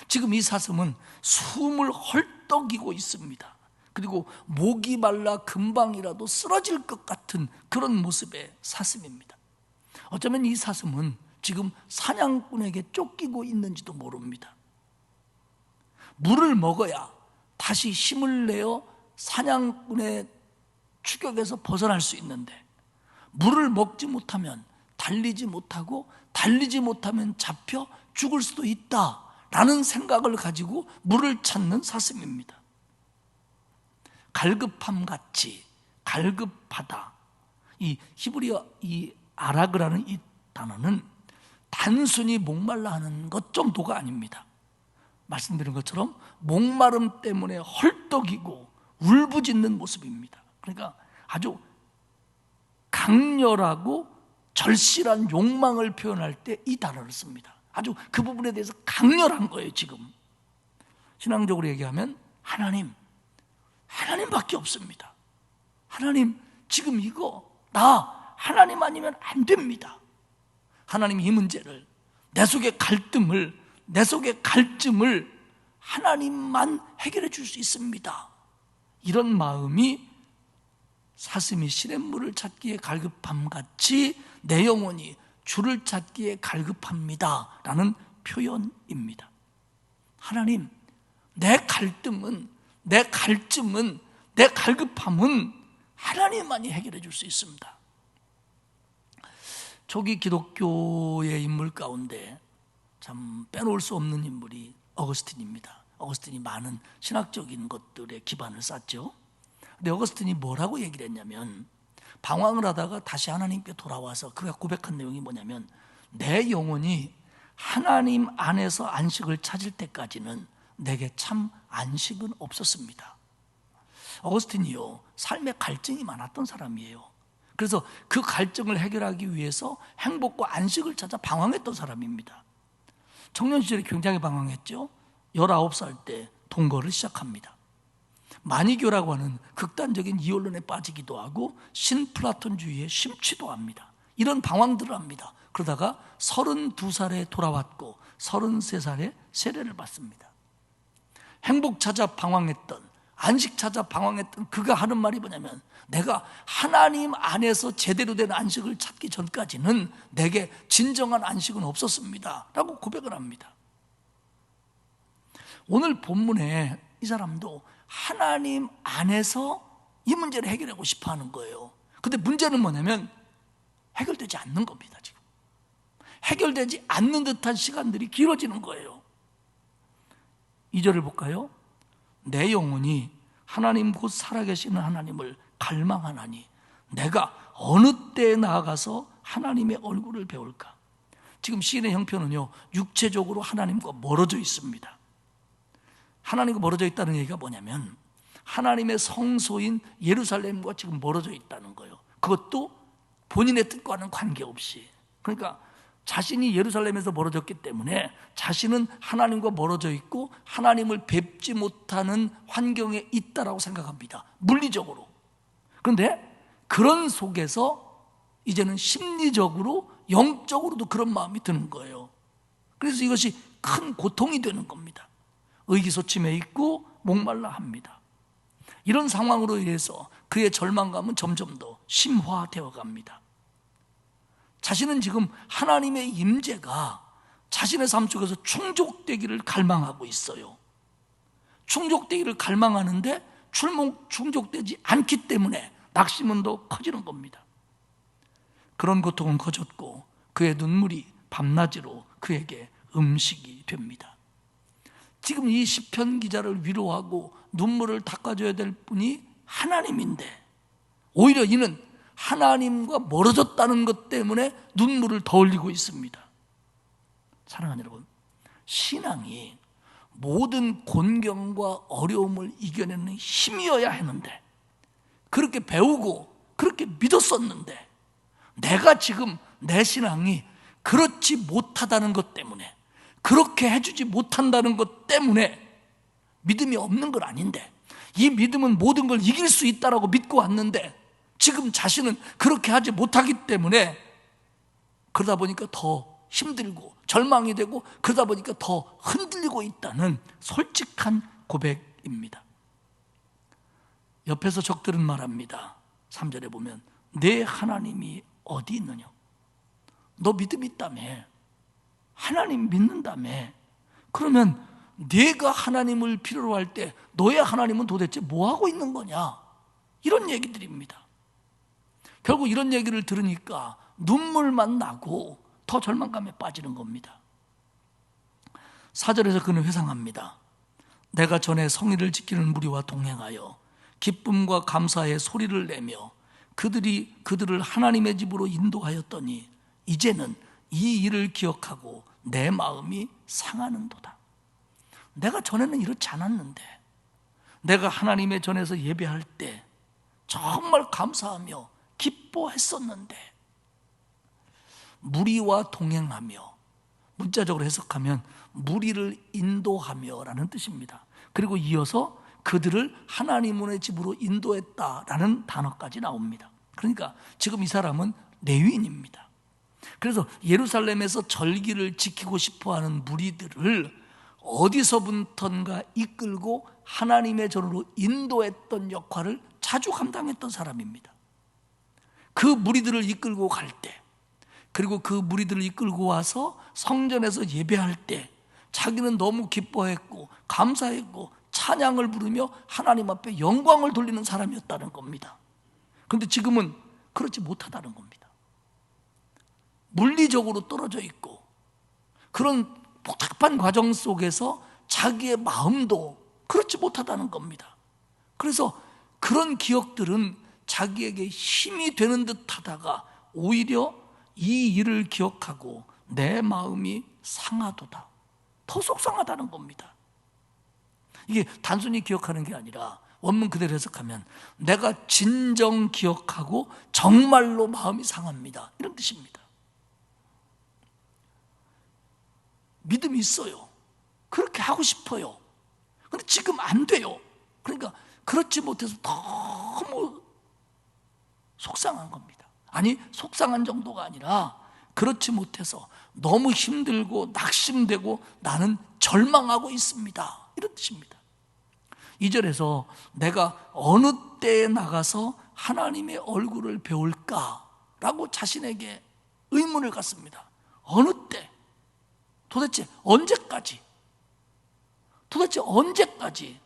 지금 이 사슴은 숨을 헐떡이고 있습니다. 그리고 목이 말라 금방이라도 쓰러질 것 같은 그런 모습의 사슴입니다. 어쩌면 이 사슴은 지금 사냥꾼에게 쫓기고 있는지도 모릅니다. 물을 먹어야 다시 힘을 내어 사냥꾼의 추격에서 벗어날 수 있는데 물을 먹지 못하면 달리지 못하고 달리지 못하면 잡혀 죽을 수도 있다라는 생각을 가지고 물을 찾는 사슴입니다. 갈급함 같이, 갈급하다. 이 히브리어 이 아라그라는 이 단어는 단순히 목말라 하는 것 정도가 아닙니다. 말씀드린 것처럼 목마름 때문에 헐떡이고 울부짖는 모습입니다. 그러니까 아주 강렬하고 절실한 욕망을 표현할 때 이 단어를 씁니다. 아주 그 부분에 대해서 강렬한 거예요. 지금 신앙적으로 얘기하면 하나님밖에 없습니다. 하나님, 지금 이거 나 하나님 아니면 안 됩니다. 하나님이 이 문제를, 내 속의 갈등을, 내 속의 갈증을 하나님만 해결해 줄 수 있습니다. 이런 마음이 사슴이 시냇물을 찾기에 갈급함 같이 내 영혼이 주를 찾기에 갈급합니다 라는 표현입니다. 하나님, 내 갈등은, 내 갈증은, 내 갈급함은 하나님만이 해결해 줄 수 있습니다. 초기 기독교의 인물 가운데 참 빼놓을 수 없는 인물이 어거스틴입니다. 어거스틴이 많은 신학적인 것들에 기반을 쌓죠. 근데 어거스틴이 뭐라고 얘기를 했냐면, 방황을 하다가 다시 하나님께 돌아와서 그가 고백한 내용이 뭐냐면, 내 영혼이 하나님 안에서 안식을 찾을 때까지는 내게 참 안식은 없었습니다. 어거스틴이요, 삶에 갈증이 많았던 사람이에요. 그래서 그 갈증을 해결하기 위해서 행복과 안식을 찾아 방황했던 사람입니다. 청년 시절에 굉장히 방황했죠. 19살 때 동거를 시작합니다. 마니교라고 하는 극단적인 이혼론에 빠지기도 하고 신플라톤주의에 심취도 합니다. 이런 방황들을 합니다. 그러다가 32살에 돌아왔고 33살에 세례를 받습니다. 행복 찾아 방황했던, 안식 찾아 방황했던 그가 하는 말이 뭐냐면, 내가 하나님 안에서 제대로 된 안식을 찾기 전까지는 내게 진정한 안식은 없었습니다 라고 고백을 합니다. 오늘 본문에 이 사람도 하나님 안에서 이 문제를 해결하고 싶어 하는 거예요. 근데 문제는 뭐냐면 해결되지 않는 겁니다. 지금 해결되지 않는 듯한 시간들이 길어지는 거예요. 2절을 볼까요? 내 영혼이 하나님 곧 살아계시는 하나님을 갈망하나니 내가 어느 때에 나아가서 하나님의 얼굴을 배울까? 지금 시인의 형편은요, 육체적으로 하나님과 멀어져 있습니다. 하나님과 멀어져 있다는 얘기가 뭐냐면 하나님의 성소인 예루살렘과 지금 멀어져 있다는 거예요. 그것도 본인의 뜻과는 관계없이. 그러니까 자신이 예루살렘에서 멀어졌기 때문에 자신은 하나님과 멀어져 있고 하나님을 뵙지 못하는 환경에 있다라고 생각합니다. 물리적으로. 그런데 그런 속에서 이제는 심리적으로, 영적으로도 그런 마음이 드는 거예요. 그래서 이것이 큰 고통이 되는 겁니다. 의기소침해 있고 목말라 합니다. 이런 상황으로 인해서 그의 절망감은 점점 더 심화되어 갑니다. 자신은 지금 하나님의 임재가 자신의 삶 속에서 충족되기를 갈망하고 있어요. 충족되기를 갈망하는데 충족되지 않기 때문에 낙심은 더 커지는 겁니다. 그런 고통은 커졌고 그의 눈물이 밤낮으로 그에게 음식이 됩니다. 지금 이 시편 기자를 위로하고 눈물을 닦아줘야 될 분이 하나님인데 오히려 이는 하나님과 멀어졌다는 것 때문에 눈물을 더 흘리고 있습니다. 사랑하는 여러분, 신앙이 모든 곤경과 어려움을 이겨내는 힘이어야 했는데, 그렇게 배우고 그렇게 믿었었는데, 내가 지금 내 신앙이 그렇지 못하다는 것 때문에, 그렇게 해주지 못한다는 것 때문에 믿음이 없는 건 아닌데, 이 믿음은 모든 걸 이길 수 있다라고 믿고 왔는데 지금 자신은 그렇게 하지 못하기 때문에 그러다 보니까 더 힘들고 절망이 되고 그러다 보니까 더 흔들리고 있다는 솔직한 고백입니다. 옆에서 적들은 말합니다. 3절에 보면 내 하나님이 어디 있느냐? 너 믿음 있다며, 하나님 믿는다며, 그러면 네가 하나님을 필요로 할 때 너의 하나님은 도대체 뭐 하고 있는 거냐? 이런 얘기들입니다. 결국 이런 얘기를 들으니까 눈물만 나고 더 절망감에 빠지는 겁니다. 4절에서 그는 회상합니다. 내가 전에 성의를 지키는 무리와 동행하여 기쁨과 감사의 소리를 내며 그들을 하나님의 집으로 인도하였더니 이제는 이 일을 기억하고 내 마음이 상하는도다. 내가 전에는 이렇지 않았는데, 내가 하나님의 전에서 예배할 때 정말 감사하며 기뻐했었는데, 무리와 동행하며, 문자적으로 해석하면 무리를 인도하며 라는 뜻입니다. 그리고 이어서 그들을 하나님의 집으로 인도했다라는 단어까지 나옵니다. 그러니까 지금 이 사람은 레위인입니다. 그래서 예루살렘에서 절기를 지키고 싶어하는 무리들을 어디서부턴가 이끌고 하나님의 전으로 인도했던 역할을 자주 감당했던 사람입니다. 그 무리들을 이끌고 갈 때, 그리고 그 무리들을 이끌고 와서 성전에서 예배할 때 자기는 너무 기뻐했고 감사했고 찬양을 부르며 하나님 앞에 영광을 돌리는 사람이었다는 겁니다. 그런데 지금은 그렇지 못하다는 겁니다. 물리적으로 떨어져 있고 그런 복잡한 과정 속에서 자기의 마음도 그렇지 못하다는 겁니다. 그래서 그런 기억들은 자기에게 힘이 되는 듯 하다가 오히려 이 일을 기억하고 내 마음이 상하도다, 더 속상하다는 겁니다. 이게 단순히 기억하는 게 아니라 원문 그대로 해석하면 내가 진정 기억하고 정말로 마음이 상합니다, 이런 뜻입니다. 믿음이 있어요. 그렇게 하고 싶어요. 그런데 지금 안 돼요. 그러니까 그렇지 못해서 너무 속상한 겁니다. 아니, 속상한 정도가 아니라 그렇지 못해서 너무 힘들고 낙심되고 나는 절망하고 있습니다, 이런 뜻입니다. 2절에서 내가 어느 때에 나가서 하나님의 얼굴을 배울까라고 자신에게 의문을 갖습니다. 어느 때? 도대체 언제까지? 도대체 언제까지?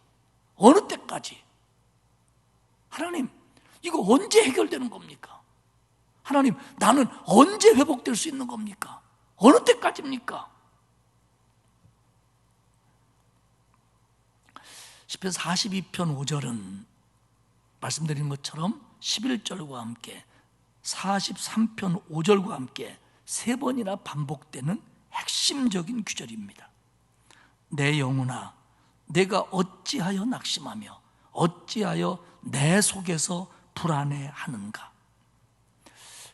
어느 때까지? 하나님, 이거 언제 해결되는 겁니까? 하나님, 나는 언제 회복될 수 있는 겁니까? 어느 때까지입니까? 시편 42편 5절은 말씀드린 것처럼 11절과 함께 43편 5절과 함께 세 번이나 반복되는 핵심적인 구절입니다. 내 영혼아, 내가 어찌하여 낙심하며 어찌하여 내 속에서 불안해하는가.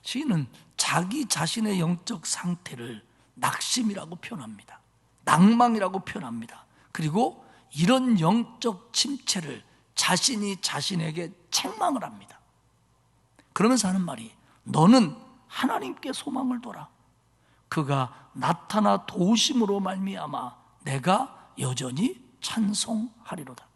시인은 자기 자신의 영적 상태를 낙심이라고 표현합니다. 낭망이라고 표현합니다. 그리고 이런 영적 침체를 자신이 자신에게 책망을 합니다. 그러면서 하는 말이, 너는 하나님께 소망을 둬라. 그가 나타나 도우심으로 말미암아 내가 여전히 찬송하리로다.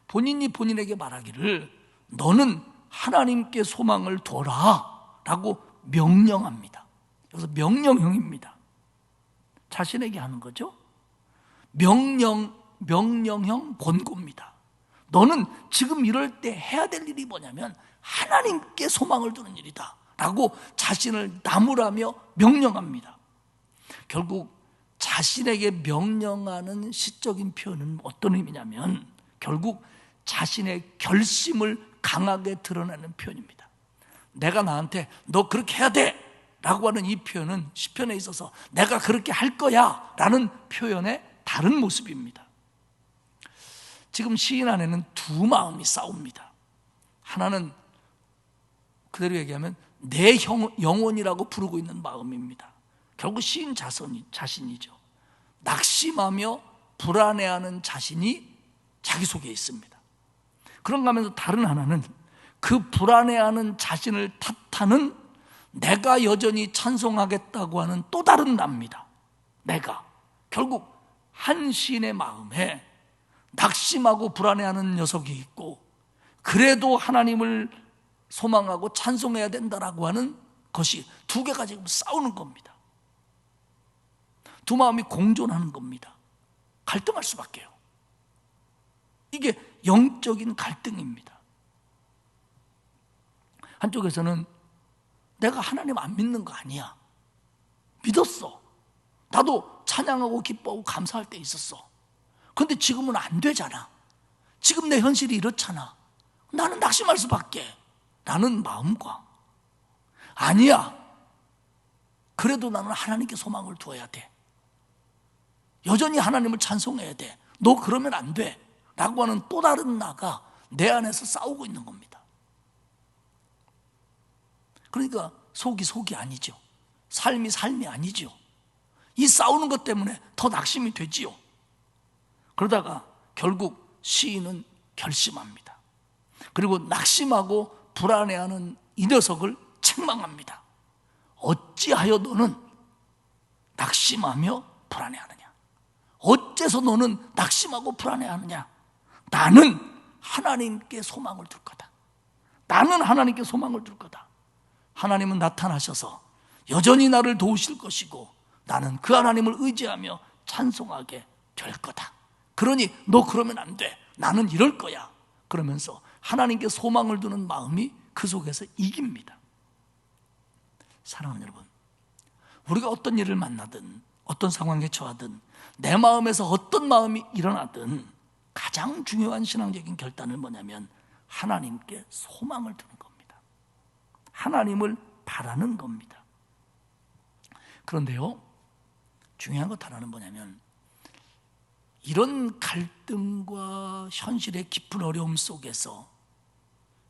본인이 본인에게 말하기를 너는 하나님께 소망을 둬라 라고 명령합니다. 여기서 명령형입니다. 자신에게 하는 거죠. 명령형 권고입니다. 너는 지금 이럴 때 해야 될 일이 뭐냐면 하나님께 소망을 두는 일이다 라고 자신을 나무라며 명령합니다. 결국 자신에게 명령하는 시적인 표현은 어떤 의미냐면 결국 자신의 결심을 강하게 드러내는 표현입니다. 내가 나한테 너 그렇게 해야 돼 라고 하는 이 표현은 시편에 있어서 내가 그렇게 할 거야 라는 표현의 다른 모습입니다. 지금 시인 안에는 두 마음이 싸웁니다. 하나는 그대로 얘기하면 내 영혼이라고 부르고 있는 마음입니다. 결국 시인 자신이죠. 낙심하며 불안해하는 자신이 자기 속에 있습니다. 그런가 하면서 다른 하나는 그 불안해하는 자신을 탓하는 내가 여전히 찬송하겠다고 하는 또 다른 나입니다. 내가 결국 한 시인의 마음에 낙심하고 불안해하는 녀석이 있고 그래도 하나님을 소망하고 찬송해야 된다라고 하는 것이 두 개가 지금 싸우는 겁니다. 두 마음이 공존하는 겁니다. 갈등할 수밖에요. 이게 영적인 갈등입니다. 한쪽에서는 내가 하나님 안 믿는 거 아니야. 믿었어. 나도 찬양하고 기뻐하고 감사할 때 있었어. 그런데 지금은 안 되잖아. 지금 내 현실이 이렇잖아. 나는 낙심할 수밖에. 라는 마음과, 아니야, 그래도 나는 하나님께 소망을 두어야 돼. 여전히 하나님을 찬송해야 돼. 너 그러면 안 돼. 라고 하는 또 다른 나가 내 안에서 싸우고 있는 겁니다. 그러니까 속이 아니죠. 삶이 아니죠. 이 싸우는 것 때문에 더 낙심이 되지요. 그러다가 결국 시인은 결심합니다. 그리고 낙심하고 불안해하는 이 녀석을 책망합니다. 어찌하여 너는 낙심하며 불안해하느냐? 어째서 너는 낙심하고 불안해하느냐? 나는 하나님께 소망을 둘 거다. 나는 하나님께 소망을 둘 거다. 하나님은 나타나셔서 여전히 나를 도우실 것이고 나는 그 하나님을 의지하며 찬송하게 될 거다. 그러니 너 그러면 안 돼. 나는 이럴 거야. 그러면서 하나님께 소망을 두는 마음이 그 속에서 이깁니다. 사랑하는 여러분, 우리가 어떤 일을 만나든 어떤 상황에 처하든 내 마음에서 어떤 마음이 일어나든 가장 중요한 신앙적인 결단은 뭐냐면 하나님께 소망을 두는 겁니다. 하나님을 바라는 겁니다. 그런데요, 중요한 것 하나는 뭐냐면 이런 갈등과 현실의 깊은 어려움 속에서,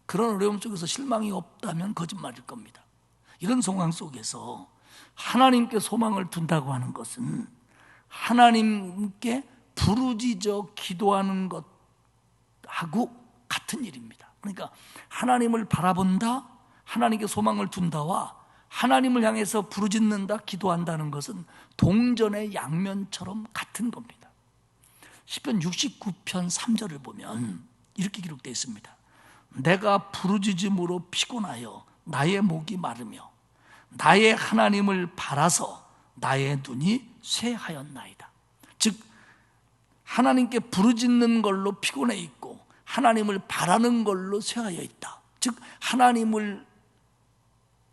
그런 어려움 속에서 실망이 없다면 거짓말일 겁니다. 이런 상황 속에서 하나님께 소망을 둔다고 하는 것은 하나님께 부르짖어 기도하는 것하고 같은 일입니다. 그러니까 하나님을 바라본다, 하나님께 소망을 둔다와 하나님을 향해서 부르짖는다, 기도한다는 것은 동전의 양면처럼 같은 겁니다. 시편 69편 3절을 보면 이렇게 기록되어 있습니다. 내가 부르짖음으로 피곤하여 나의 목이 마르며 나의 하나님을 바라서 나의 눈이 쇠하였나이다. 즉 하나님께 부르짖는 걸로 피곤해 있고 하나님을 바라는 걸로 쇠하여 있다. 즉 하나님을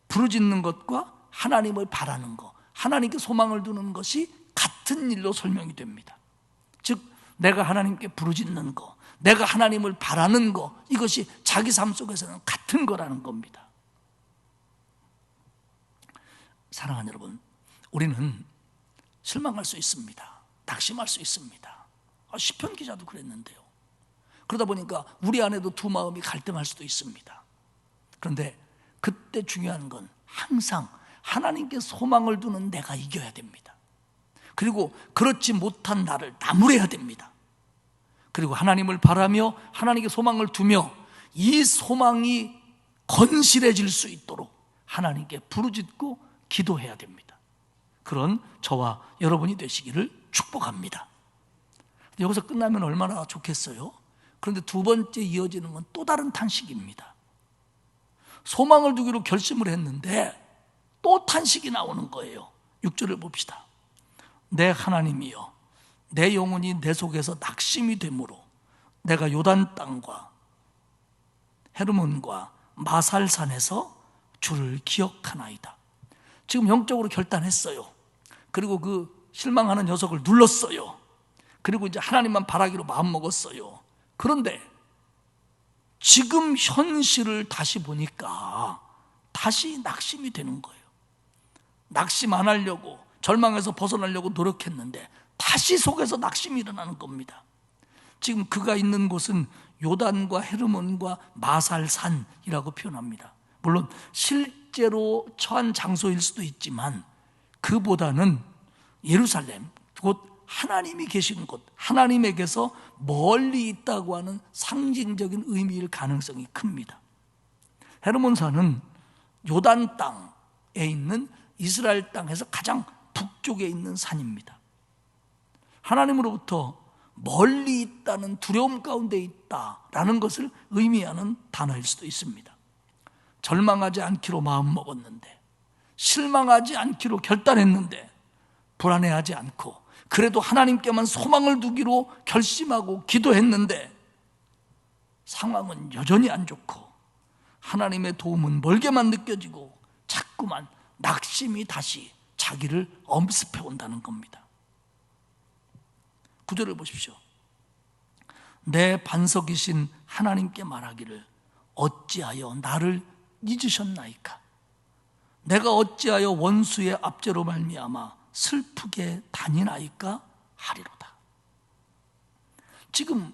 부르짖는 것과 하나님을 바라는 것, 하나님께 소망을 두는 것이 같은 일로 설명이 됩니다. 즉 내가 하나님께 부르짖는 것, 내가 하나님을 바라는 것, 이것이 자기 삶 속에서는 같은 거라는 겁니다. 사랑하는 여러분, 우리는 실망할 수 있습니다. 낙심할 수 있습니다. 시편 기자도 그랬는데요. 그러다 보니까 우리 안에도 두 마음이 갈등할 수도 있습니다. 그런데 그때 중요한 건 항상 하나님께 소망을 두는 내가 이겨야 됩니다. 그리고 그렇지 못한 나를 나무래야 됩니다. 그리고 하나님을 바라며 하나님께 소망을 두며 이 소망이 건실해질 수 있도록 하나님께 부르짖고 기도해야 됩니다. 그런 저와 여러분이 되시기를 축복합니다. 여기서 끝나면 얼마나 좋겠어요? 그런데 두 번째 이어지는 건 또 다른 탄식입니다. 소망을 두기로 결심을 했는데 또 탄식이 나오는 거예요. 6절을 봅시다. 내 하나님이여, 내 영혼이 내 속에서 낙심이 되므로 내가 요단 땅과 헤르몬과 마살산에서 주를 기억하나이다. 지금 영적으로 결단했어요. 그리고 그 실망하는 녀석을 눌렀어요. 그리고 이제 하나님만 바라기로 마음먹었어요. 그런데 지금 현실을 다시 보니까 다시 낙심이 되는 거예요. 낙심 안 하려고, 절망에서 벗어나려고 노력했는데 다시 속에서 낙심이 일어나는 겁니다. 지금 그가 있는 곳은 요단과 헤르몬과 마살산이라고 표현합니다. 물론 실제로 처한 장소일 수도 있지만 그보다는 예루살렘, 곧 하나님이 계신 곳, 하나님에게서 멀리 있다고 하는 상징적인 의미일 가능성이 큽니다. 헤르몬산은 요단 땅에 있는 이스라엘 땅에서 가장 북쪽에 있는 산입니다. 하나님으로부터 멀리 있다는 두려움 가운데 있다라는 것을 의미하는 단어일 수도 있습니다. 절망하지 않기로 마음먹었는데, 실망하지 않기로 결단했는데, 불안해하지 않고 그래도 하나님께만 소망을 두기로 결심하고 기도했는데 상황은 여전히 안 좋고 하나님의 도움은 멀게만 느껴지고 자꾸 자꾸만 낙심이 다시 자기를 엄습해 온다는 겁니다. 구절을 보십시오. 내 반석이신 하나님께 말하기를 어찌하여 나를 잊으셨나이까? 내가 어찌하여 원수의 압제로 말미암아 슬프게 다니나이까 하리로다. 지금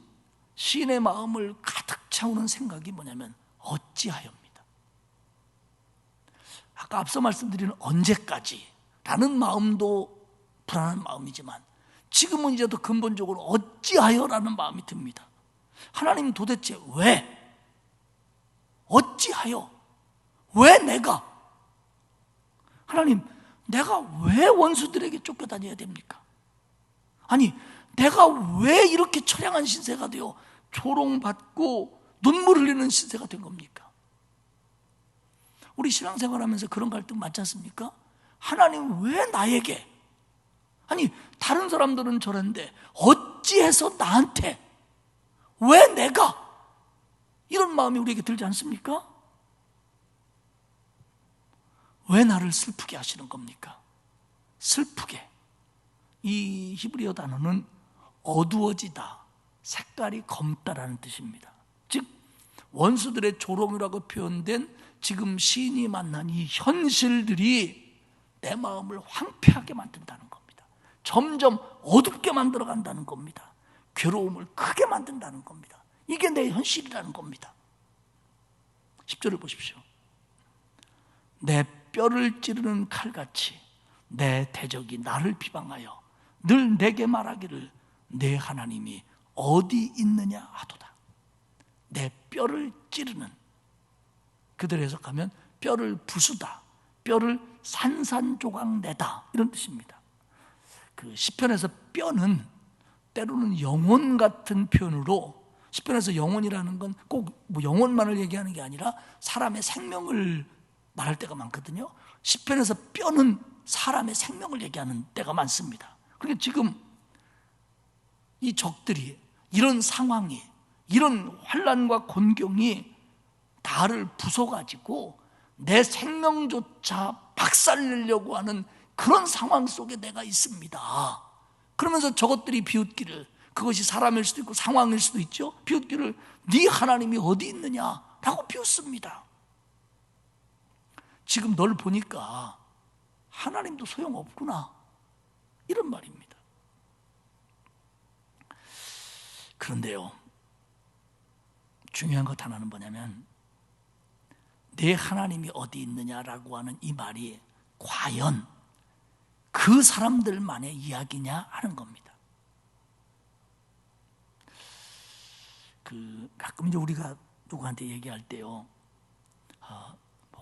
시인의 마음을 가득 채우는 생각이 뭐냐면 어찌하여입니다. 아까 앞서 말씀드린 언제까지 라는 마음도 불안한 마음이지만 지금은 이제 더 근본적으로 어찌하여라는 마음이 듭니다. 하나님 도대체 왜? 어찌하여? 왜 내가? 하나님, 내가 왜 원수들에게 쫓겨다녀야 됩니까? 아니, 내가 왜 이렇게 처량한 신세가 되어 조롱받고 눈물 흘리는 신세가 된 겁니까? 우리 신앙생활하면서 그런 갈등 많지 않습니까? 하나님 왜 나에게? 아니, 다른 사람들은 저런데 어찌해서 나한테? 왜 내가? 이런 마음이 우리에게 들지 않습니까? 왜 나를 슬프게 하시는 겁니까? 슬프게. 이 히브리어 단어는 어두워지다, 색깔이 검다라는 뜻입니다. 즉 원수들의 조롱이라고 표현된 지금 시인이 만난 이 현실들이 내 마음을 황폐하게 만든다는 겁니다. 점점 어둡게 만들어간다는 겁니다. 괴로움을 크게 만든다는 겁니다. 이게 내 현실이라는 겁니다. 10절을 보십시오. 내 뼈를 찌르는 칼같이 내 대적이 나를 비방하여 늘 내게 말하기를 내 하나님이 어디 있느냐 하도다. 내 뼈를 찌르는, 그대로 해석하면 뼈를 부수다, 뼈를 산산조각 내다, 이런 뜻입니다. 그 시편에서 뼈는 때로는 영혼 같은 표현으로, 시편에서 영혼이라는 건 꼭 뭐 영혼만을 얘기하는 게 아니라 사람의 생명을 말할 때가 많거든요. 시편에서 뼈는 사람의 생명을 얘기하는 때가 많습니다. 그러니까 지금 이 적들이, 이런 상황이, 이런 환난과 곤경이 나를 부숴가지고 내 생명조차 박살내려고 하는 그런 상황 속에 내가 있습니다. 그러면서 저것들이 비웃기를, 그것이 사람일 수도 있고 상황일 수도 있죠. 비웃기를 네 하나님이 어디 있느냐라고 비웃습니다. 지금 널 보니까 하나님도 소용없구나, 이런 말입니다. 그런데요, 중요한 것 하나는 뭐냐면 내 하나님이 어디 있느냐라고 하는 이 말이 과연 그 사람들만의 이야기냐 하는 겁니다. 가끔 이제 우리가 누구한테 얘기할 때요,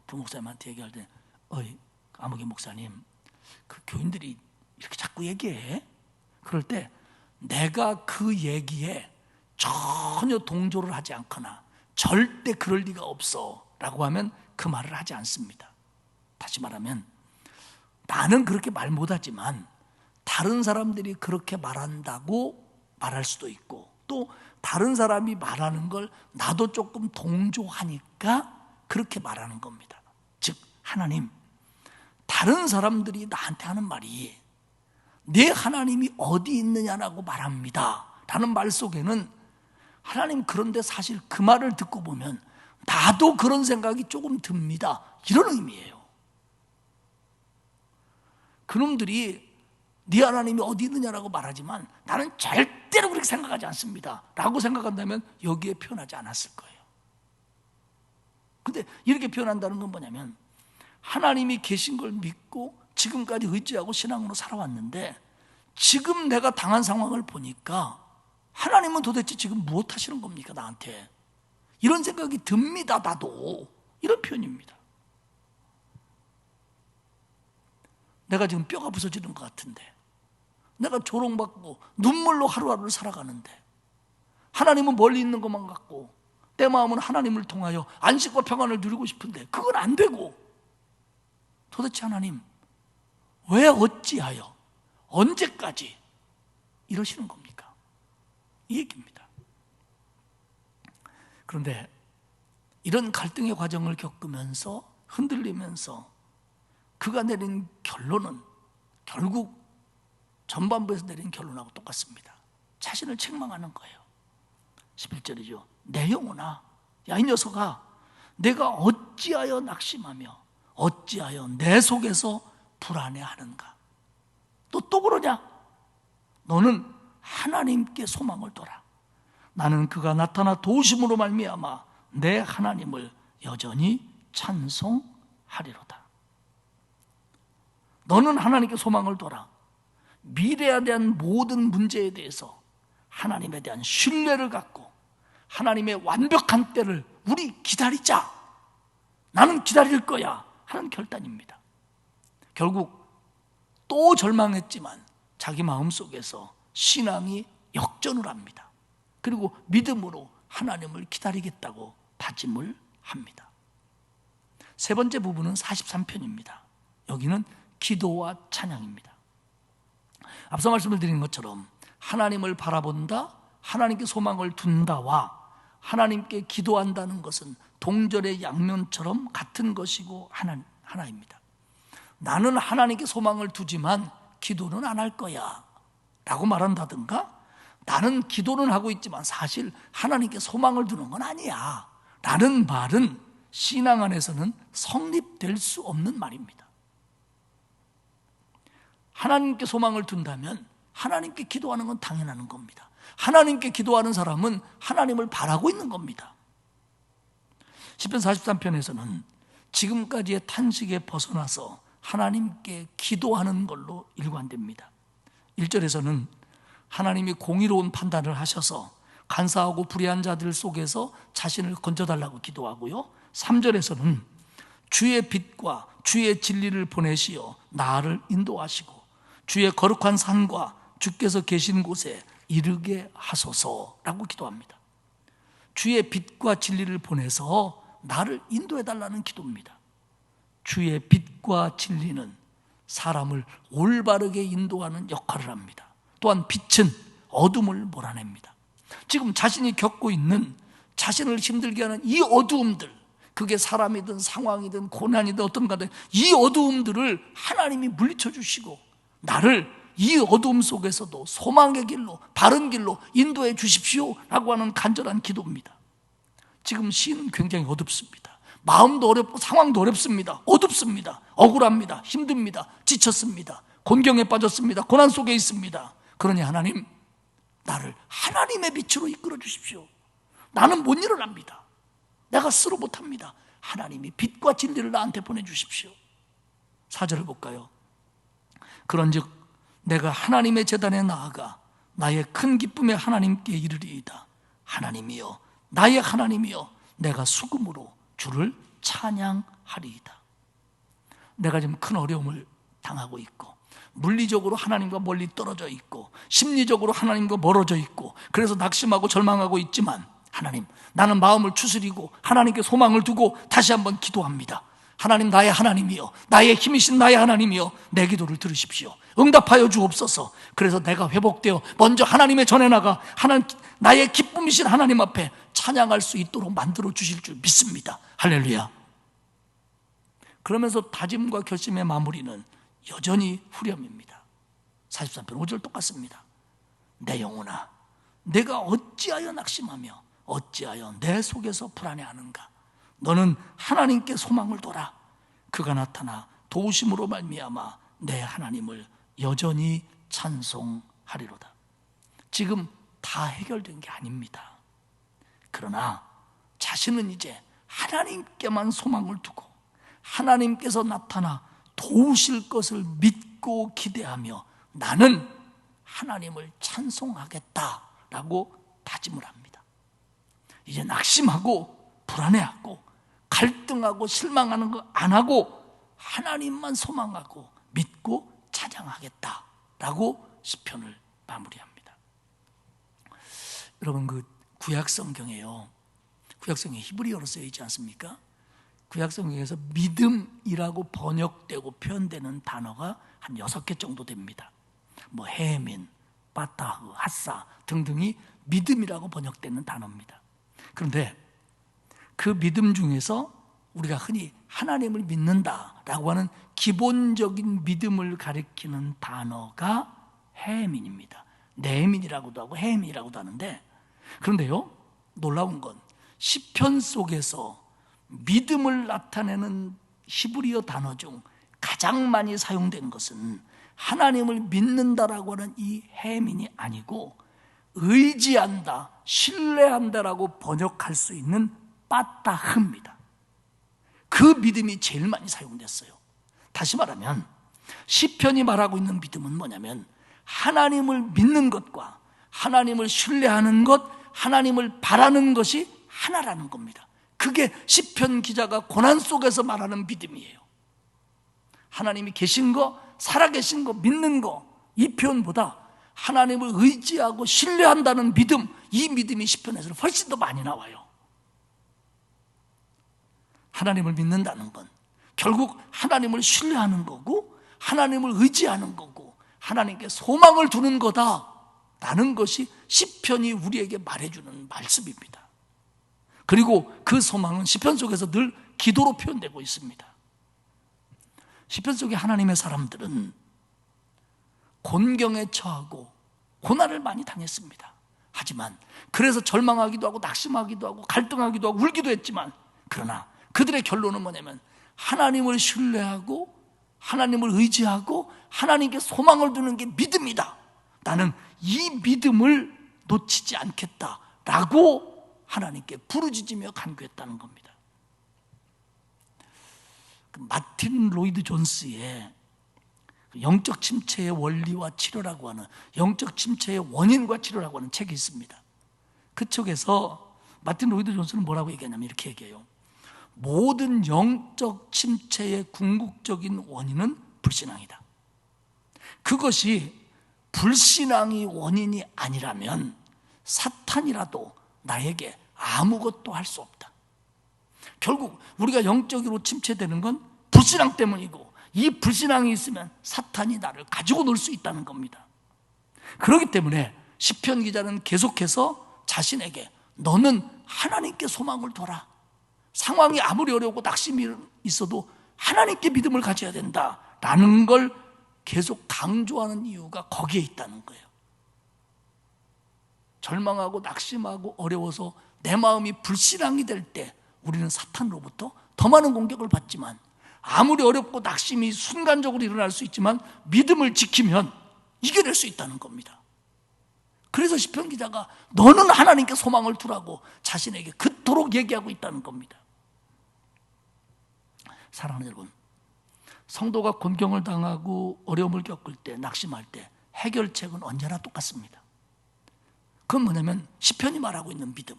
부목사님한테 얘기할 때, 아무개 목사님, 그 교인들이 이렇게 자꾸 얘기해. 그럴 때 내가 그 얘기에 전혀 동조를 하지 않거나 절대 그럴 리가 없어 라고 하면 그 말을 하지 않습니다. 다시 말하면 나는 그렇게 말 못하지만 다른 사람들이 그렇게 말한다고 말할 수도 있고, 또 다른 사람이 말하는 걸 나도 조금 동조하니까 그렇게 말하는 겁니다. 즉 하나님, 다른 사람들이 나한테 하는 말이 내 하나님이 어디 있느냐라고 말합니다 라는 말 속에는 하나님, 그런데 사실 그 말을 듣고 보면 나도 그런 생각이 조금 듭니다, 이런 의미예요. 그놈들이 네 하나님이 어디 있느냐라고 말하지만 나는 절대로 그렇게 생각하지 않습니다 라고 생각한다면 여기에 표현하지 않았을 거예요. 근데 이렇게 표현한다는 건 뭐냐면 하나님이 계신 걸 믿고 지금까지 의지하고 신앙으로 살아왔는데 지금 내가 당한 상황을 보니까 하나님은 도대체 지금 무엇 하시는 겁니까 나한테? 이런 생각이 듭니다, 나도. 이런 표현입니다. 내가 지금 뼈가 부서지는 것 같은데, 내가 조롱받고 눈물로 하루하루를 살아가는데 하나님은 멀리 있는 것만 같고 내 마음은 하나님을 통하여 안식과 평안을 누리고 싶은데 그건 안 되고, 도대체 하나님 왜, 어찌하여, 언제까지 이러시는 겁니까? 이 얘기입니다. 그런데 이런 갈등의 과정을 겪으면서 흔들리면서 그가 내린 결론은 결국 전반부에서 내린 결론하고 똑같습니다. 자신을 책망하는 거예요. 11절이죠. 내 영혼아, 야 이 녀석아, 내가 어찌하여 낙심하며 어찌하여 내 속에서 불안해하는가. 또 그러냐? 너는 하나님께 소망을 둬라. 나는 그가 나타나 도우심으로 말미암아 내 하나님을 여전히 찬송하리로다. 너는 하나님께 소망을 둬라. 미래에 대한 모든 문제에 대해서 하나님에 대한 신뢰를 갖고 하나님의 완벽한 때를 우리 기다리자. 나는 기다릴 거야 하는 결단입니다. 결국 또 절망했지만 자기 마음속에서 신앙이 역전을 합니다. 그리고 믿음으로 하나님을 기다리겠다고 다짐을 합니다. 세 번째 부분은 43편입니다. 여기는 기도와 찬양입니다. 앞서 말씀을 드린 것처럼 하나님을 바라본다, 하나님께 소망을 둔다와 하나님께 기도한다는 것은 동절의 양면처럼 같은 것이고 하나입니다. 나는 하나님께 소망을 두지만 기도는 안 할 거야 라고 말한다든가, 나는 기도는 하고 있지만 사실 하나님께 소망을 두는 건 아니야 라는 말은 신앙 안에서는 성립될 수 없는 말입니다. 하나님께 소망을 둔다면 하나님께 기도하는 건 당연한 겁니다. 하나님께 기도하는 사람은 하나님을 바라고 있는 겁니다. 시편 43편에서는 지금까지의 탄식에 벗어나서 하나님께 기도하는 걸로 일관됩니다. 1절에서는 하나님이 공의로운 판단을 하셔서 간사하고 불의한 자들 속에서 자신을 건져달라고 기도하고요, 3절에서는 주의 빛과 주의 진리를 보내시어 나를 인도하시고 주의 거룩한 산과 주께서 계신 곳에 이르게 하소서라고 기도합니다. 주의 빛과 진리를 보내서 나를 인도해달라는 기도입니다. 주의 빛과 진리는 사람을 올바르게 인도하는 역할을 합니다. 또한 빛은 어둠을 몰아냅니다. 지금 자신이 겪고 있는, 자신을 힘들게 하는 이 어두움들, 그게 사람이든 상황이든 고난이든 어떤 가든 이 어두움들을 하나님이 물리쳐 주시고 나를 이 어두움 속에서도 소망의 길로, 바른 길로 인도해 주십시오 라고 하는 간절한 기도입니다. 지금 시는 굉장히 어둡습니다. 마음도 어렵고 상황도 어렵습니다. 어둡습니다. 억울합니다. 힘듭니다. 지쳤습니다. 곤경에 빠졌습니다. 고난 속에 있습니다. 그러니 하나님, 나를 하나님의 빛으로 이끌어 주십시오. 나는 못 일어납니다. 내가 스스로 못합니다. 하나님이 빛과 진리를 나한테 보내주십시오. 4절을 볼까요? 그런즉 내가 하나님의 제단에 나아가 나의 큰 기쁨에 하나님께 이르리이다. 하나님이여, 나의 하나님이여, 내가 수금으로 주를 찬양하리이다. 내가 지금 큰 어려움을 당하고 있고, 물리적으로 하나님과 멀리 떨어져 있고, 심리적으로 하나님과 멀어져 있고, 그래서 낙심하고 절망하고 있지만 하나님, 나는 마음을 추스리고 하나님께 소망을 두고 다시 한번 기도합니다. 하나님, 나의 하나님이여, 나의 힘이신 나의 하나님이여, 내 기도를 들으십시오. 응답하여 주옵소서. 그래서 내가 회복되어 먼저 하나님의 전에 나가 나의 기쁨이신 하나님 앞에 찬양할 수 있도록 만들어 주실 줄 믿습니다. 할렐루야. 그러면서 다짐과 결심의 마무리는 여전히 후렴입니다. 43편 5절 똑같습니다. 내 영혼아, 내가 어찌하여 낙심하며 어찌하여 내 속에서 불안해하는가. 너는 하나님께 소망을 둬라. 그가 나타나 도우심으로 말미암아 내 하나님을 여전히 찬송하리로다. 지금 다 해결된 게 아닙니다. 그러나 자신은 이제 하나님께만 소망을 두고 하나님께서 나타나 도우실 것을 믿고 기대하며 나는 하나님을 찬송하겠다라고 다짐을 합니다. 이제 낙심하고 불안해하고 갈등하고 실망하는 거 안 하고 하나님만 소망하고 믿고 찬양하겠다라고 시편을 마무리합니다. 여러분, 그 구약 성경에요, 구약 성경에 히브리어로 쓰여 있지 않습니까? 구약 성경에서 믿음이라고 번역되고 표현되는 단어가 한 6개 정도 됩니다. 뭐 헤민, 바타흐, 하사 등등이 믿음이라고 번역되는 단어입니다. 그런데 그 믿음 중에서 우리가 흔히 하나님을 믿는다라고 하는 기본적인 믿음을 가리키는 단어가 해민입니다. 내민이라고도 하고 해민이라고도 하는데, 그런데요, 놀라운 건 시편 속에서 믿음을 나타내는 히브리어 단어 중 가장 많이 사용된 것은 하나님을 믿는다라고 하는 이 해민이 아니고 의지한다, 신뢰한다라고 번역할 수 있는 빠따흐입니다. 그 믿음이 제일 많이 사용됐어요. 다시 말하면 시편이 말하고 있는 믿음은 뭐냐면 하나님을 믿는 것과 하나님을 신뢰하는 것, 하나님을 바라는 것이 하나라는 겁니다. 그게 시편 기자가 고난 속에서 말하는 믿음이에요. 하나님이 계신 거, 살아계신 거, 믿는 거, 이 표현보다 하나님을 의지하고 신뢰한다는 믿음, 이 믿음이 시편에서는 훨씬 더 많이 나와요. 하나님을 믿는다는 건 결국 하나님을 신뢰하는 거고 하나님을 의지하는 거고 하나님께 소망을 두는 거다라는 것이 시편이 우리에게 말해주는 말씀입니다. 그리고 그 소망은 시편 속에서 늘 기도로 표현되고 있습니다. 시편 속의 하나님의 사람들은 곤경에 처하고 고난을 많이 당했습니다. 하지만 그래서 절망하기도 하고 낙심하기도 하고 갈등하기도 하고 울기도 했지만, 그러나 그들의 결론은 뭐냐면 하나님을 신뢰하고 하나님을 의지하고 하나님께 소망을 두는 게 믿음이다. 나는 이 믿음을 놓치지 않겠다라고 하나님께 부르짖으며 간구했다는 겁니다. 마틴 로이드 존스의 영적 침체의 원리와 치료라고 하는, 영적 침체의 원인과 치료라고 하는 책이 있습니다. 그쪽에서 마틴 로이드 존스는 뭐라고 얘기하냐면 이렇게 얘기해요. 모든 영적 침체의 궁극적인 원인은 불신앙이다. 그것이 불신앙이 원인이 아니라면 사탄이라도 나에게 아무것도 할 수 없다. 결국 우리가 영적으로 침체되는 건 불신앙 때문이고, 이 불신앙이 있으면 사탄이 나를 가지고 놀 수 있다는 겁니다. 그렇기 때문에 시편 기자는 계속해서 자신에게 너는 하나님께 소망을 둬라. 상황이 아무리 어려우고 낙심이 있어도 하나님께 믿음을 가져야 된다라는 걸 계속 강조하는 이유가 거기에 있다는 거예요. 절망하고 낙심하고 어려워서 내 마음이 불신앙이 될 때 우리는 사탄으로부터 더 많은 공격을 받지만, 아무리 어렵고 낙심이 순간적으로 일어날 수 있지만 믿음을 지키면 이겨낼 수 있다는 겁니다. 그래서 시편 기자가 너는 하나님께 소망을 두라고 자신에게 그토록 얘기하고 있다는 겁니다. 사랑하는 여러분, 성도가 곤경을 당하고 어려움을 겪을 때, 낙심할 때 해결책은 언제나 똑같습니다. 그건 뭐냐면 시편이 말하고 있는 믿음,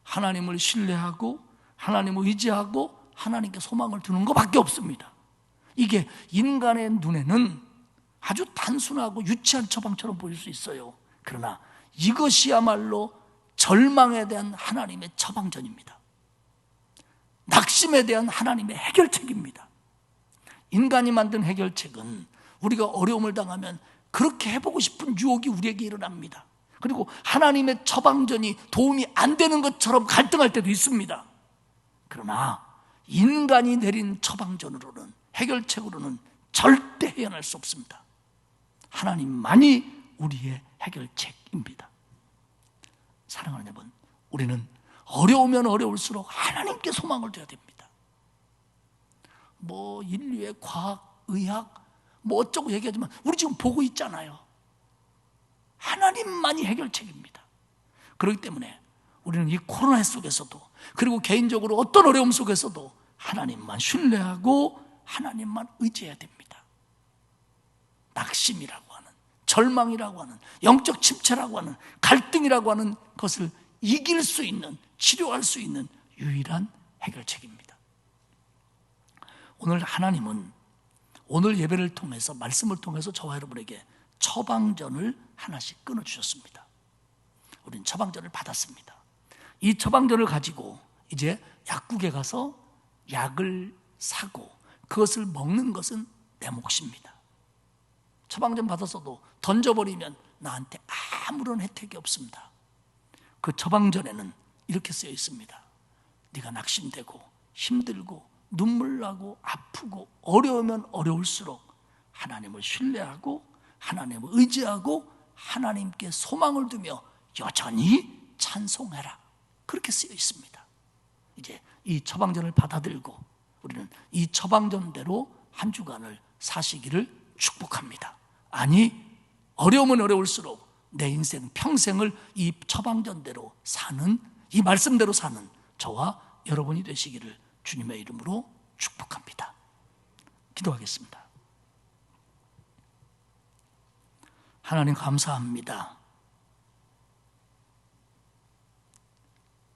하나님을 신뢰하고 하나님을 의지하고 하나님께 소망을 두는 것밖에 없습니다. 이게 인간의 눈에는 아주 단순하고 유치한 처방처럼 보일 수 있어요. 그러나 이것이야말로 절망에 대한 하나님의 처방전입니다. 낙심에 대한 하나님의 해결책입니다. 인간이 만든 해결책은 우리가 어려움을 당하면 그렇게 해보고 싶은 유혹이 우리에게 일어납니다. 그리고 하나님의 처방전이 도움이 안 되는 것처럼 갈등할 때도 있습니다. 그러나 인간이 내린 처방전으로는, 해결책으로는 절대 헤어날 수 없습니다. 하나님만이 우리의 해결책입니다. 사랑하는 여러분, 우리는 어려우면 어려울수록 하나님께 소망을 둬야 됩니다. 뭐 인류의 과학, 의학 뭐 어쩌고 얘기하지만 우리 지금 보고 있잖아요. 하나님만이 해결책입니다. 그렇기 때문에 우리는 이 코로나 속에서도, 그리고 개인적으로 어떤 어려움 속에서도 하나님만 신뢰하고 하나님만 의지해야 됩니다. 낙심이라고 하는, 절망이라고 하는, 영적 침체라고 하는, 갈등이라고 하는 것을 이길 수 있는, 치료할 수 있는 유일한 해결책입니다. 오늘 하나님은 오늘 예배를 통해서, 말씀을 통해서 저와 여러분에게 처방전을 하나씩 끊어주셨습니다. 우리는 처방전을 받았습니다. 이 처방전을 가지고 이제 약국에 가서 약을 사고 그것을 먹는 것은 내 몫입니다. 처방전 받았어도 던져버리면 나한테 아무런 혜택이 없습니다. 그 처방전에는 이렇게 쓰여 있습니다. 네가 낙심되고 힘들고 눈물 나고 아프고 어려우면 어려울수록 하나님을 신뢰하고 하나님을 의지하고 하나님께 소망을 두며 여전히 찬송해라, 그렇게 쓰여 있습니다. 이제 이 처방전을 받아들고 우리는 이 처방전대로 한 주간을 사시기를 축복합니다. 아니, 어려우면 어려울수록 내 인생 평생을 이 처방전대로 사는, 이 말씀대로 사는 저와 여러분이 되시기를 주님의 이름으로 축복합니다. 기도하겠습니다. 하나님 감사합니다.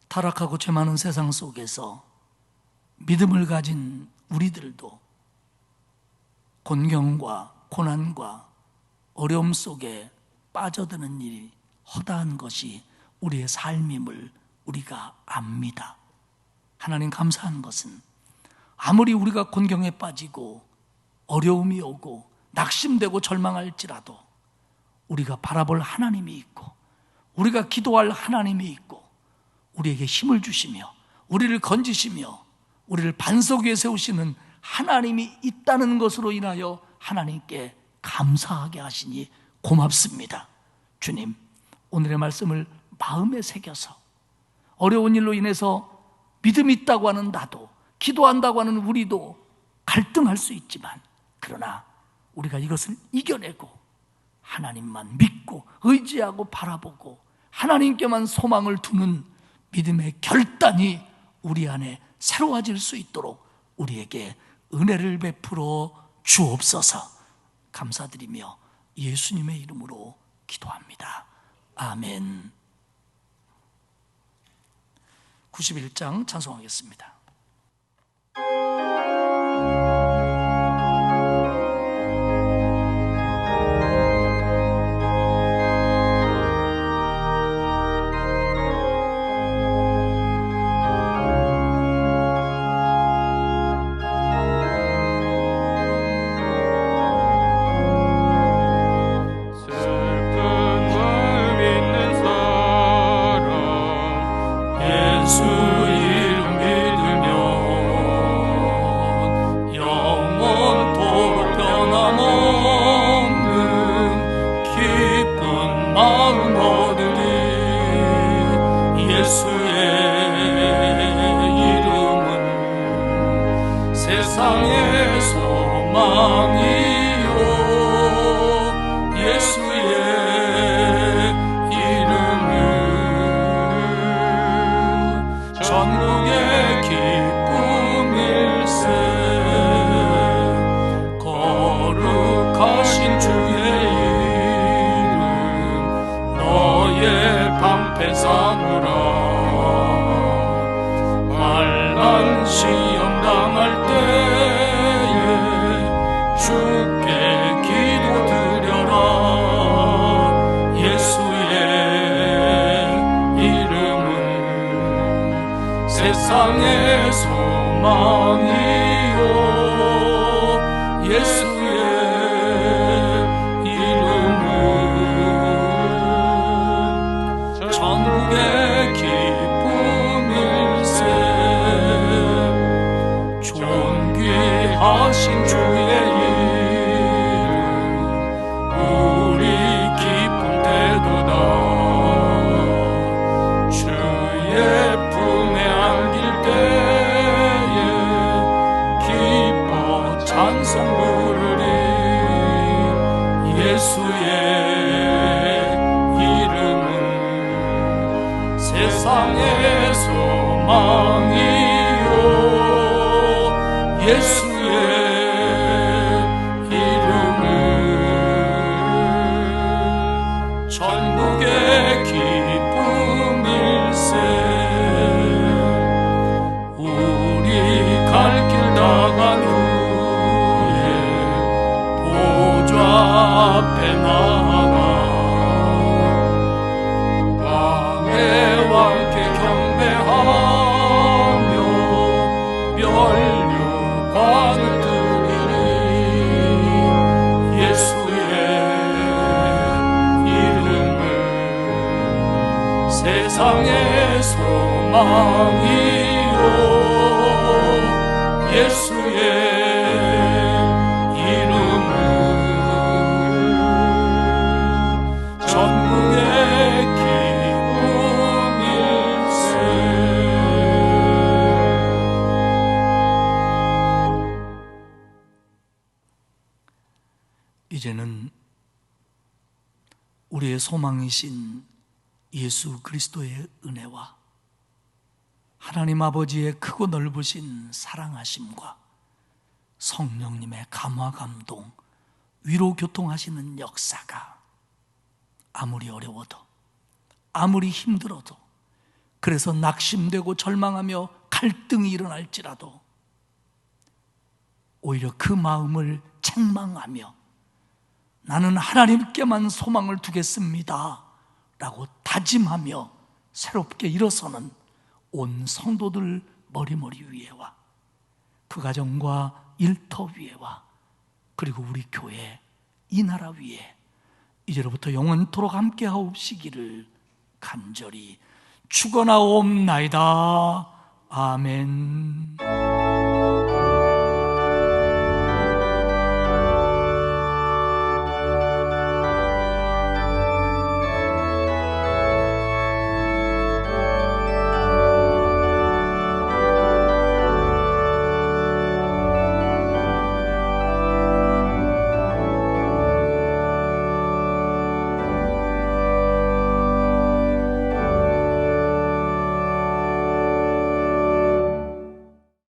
타락하고 죄 많은 세상 속에서 믿음을 가진 우리들도 곤경과 고난과 어려움 속에 빠져드는 일이 허다한 것이 우리의 삶임을 우리가 압니다. 하나님 감사한 것은 아무리 우리가 곤경에 빠지고 어려움이 오고 낙심되고 절망할지라도 우리가 바라볼 하나님이 있고 우리가 기도할 하나님이 있고 우리에게 힘을 주시며 우리를 건지시며 우리를 반석 위에 세우시는 하나님이 있다는 것으로 인하여 하나님께 감사하게 하시니 고맙습니다. 주님, 오늘의 말씀을 마음에 새겨서 어려운 일로 인해서 믿음이 있다고 하는 나도, 기도한다고 하는 우리도 갈등할 수 있지만, 그러나 우리가 이것을 이겨내고 하나님만 믿고 의지하고 바라보고 하나님께만 소망을 두는 믿음의 결단이 우리 안에 새로워질 수 있도록 우리에게 은혜를 베풀어 주옵소서. 감사드리며 예수님의 이름으로 기도합니다. 아멘. 91장 찬송하겠습니다. 세상의 소망이요 예수의 이름은 전국의 기쁨일세. 거룩하신 주의 이름 너의 방패 삼으라. 환난 시험 당할 때에 주께 기도드려라. 예수의 이름은 세상의 소망이요 예수의 이름은 전국의 기쁨일세. 존귀하신 주의 이름 우리 기쁨 되도다. 주의 품에 안길 때에 기뻐 찬송 부르리. 예수의 이름은 세상의 소망이요 예수의 이름은 전국의 기쁨일세. 우리 갈 길 다간 후에 보좌 앞에 나아가 왕의 왕께 경배하며 멸류관을 드리리. 예수의 이름은 세상의 소망이요 예수의 이름은 전국의 기쁨일세. 이제는 우리의 소망이신 예수 그리스도의 은혜와 하나님 아버지의 크고 넓으신 사랑하심과 성령님의 감화 감동, 위로 교통하시는 역사가 아무리 어려워도, 아무리 힘들어도, 그래서 낙심되고 절망하며 갈등이 일어날지라도 오히려 그 마음을 책망하며 나는 하나님께만 소망을 두겠습니다 라고 다짐하며 새롭게 일어서는 온 성도들 머리머리 위에와 그 가정과 일터 위에와 그리고 우리 교회, 이 나라 위에 이제로부터 영원토록 함께하옵시기를 간절히 축원하옵나이다. 아멘.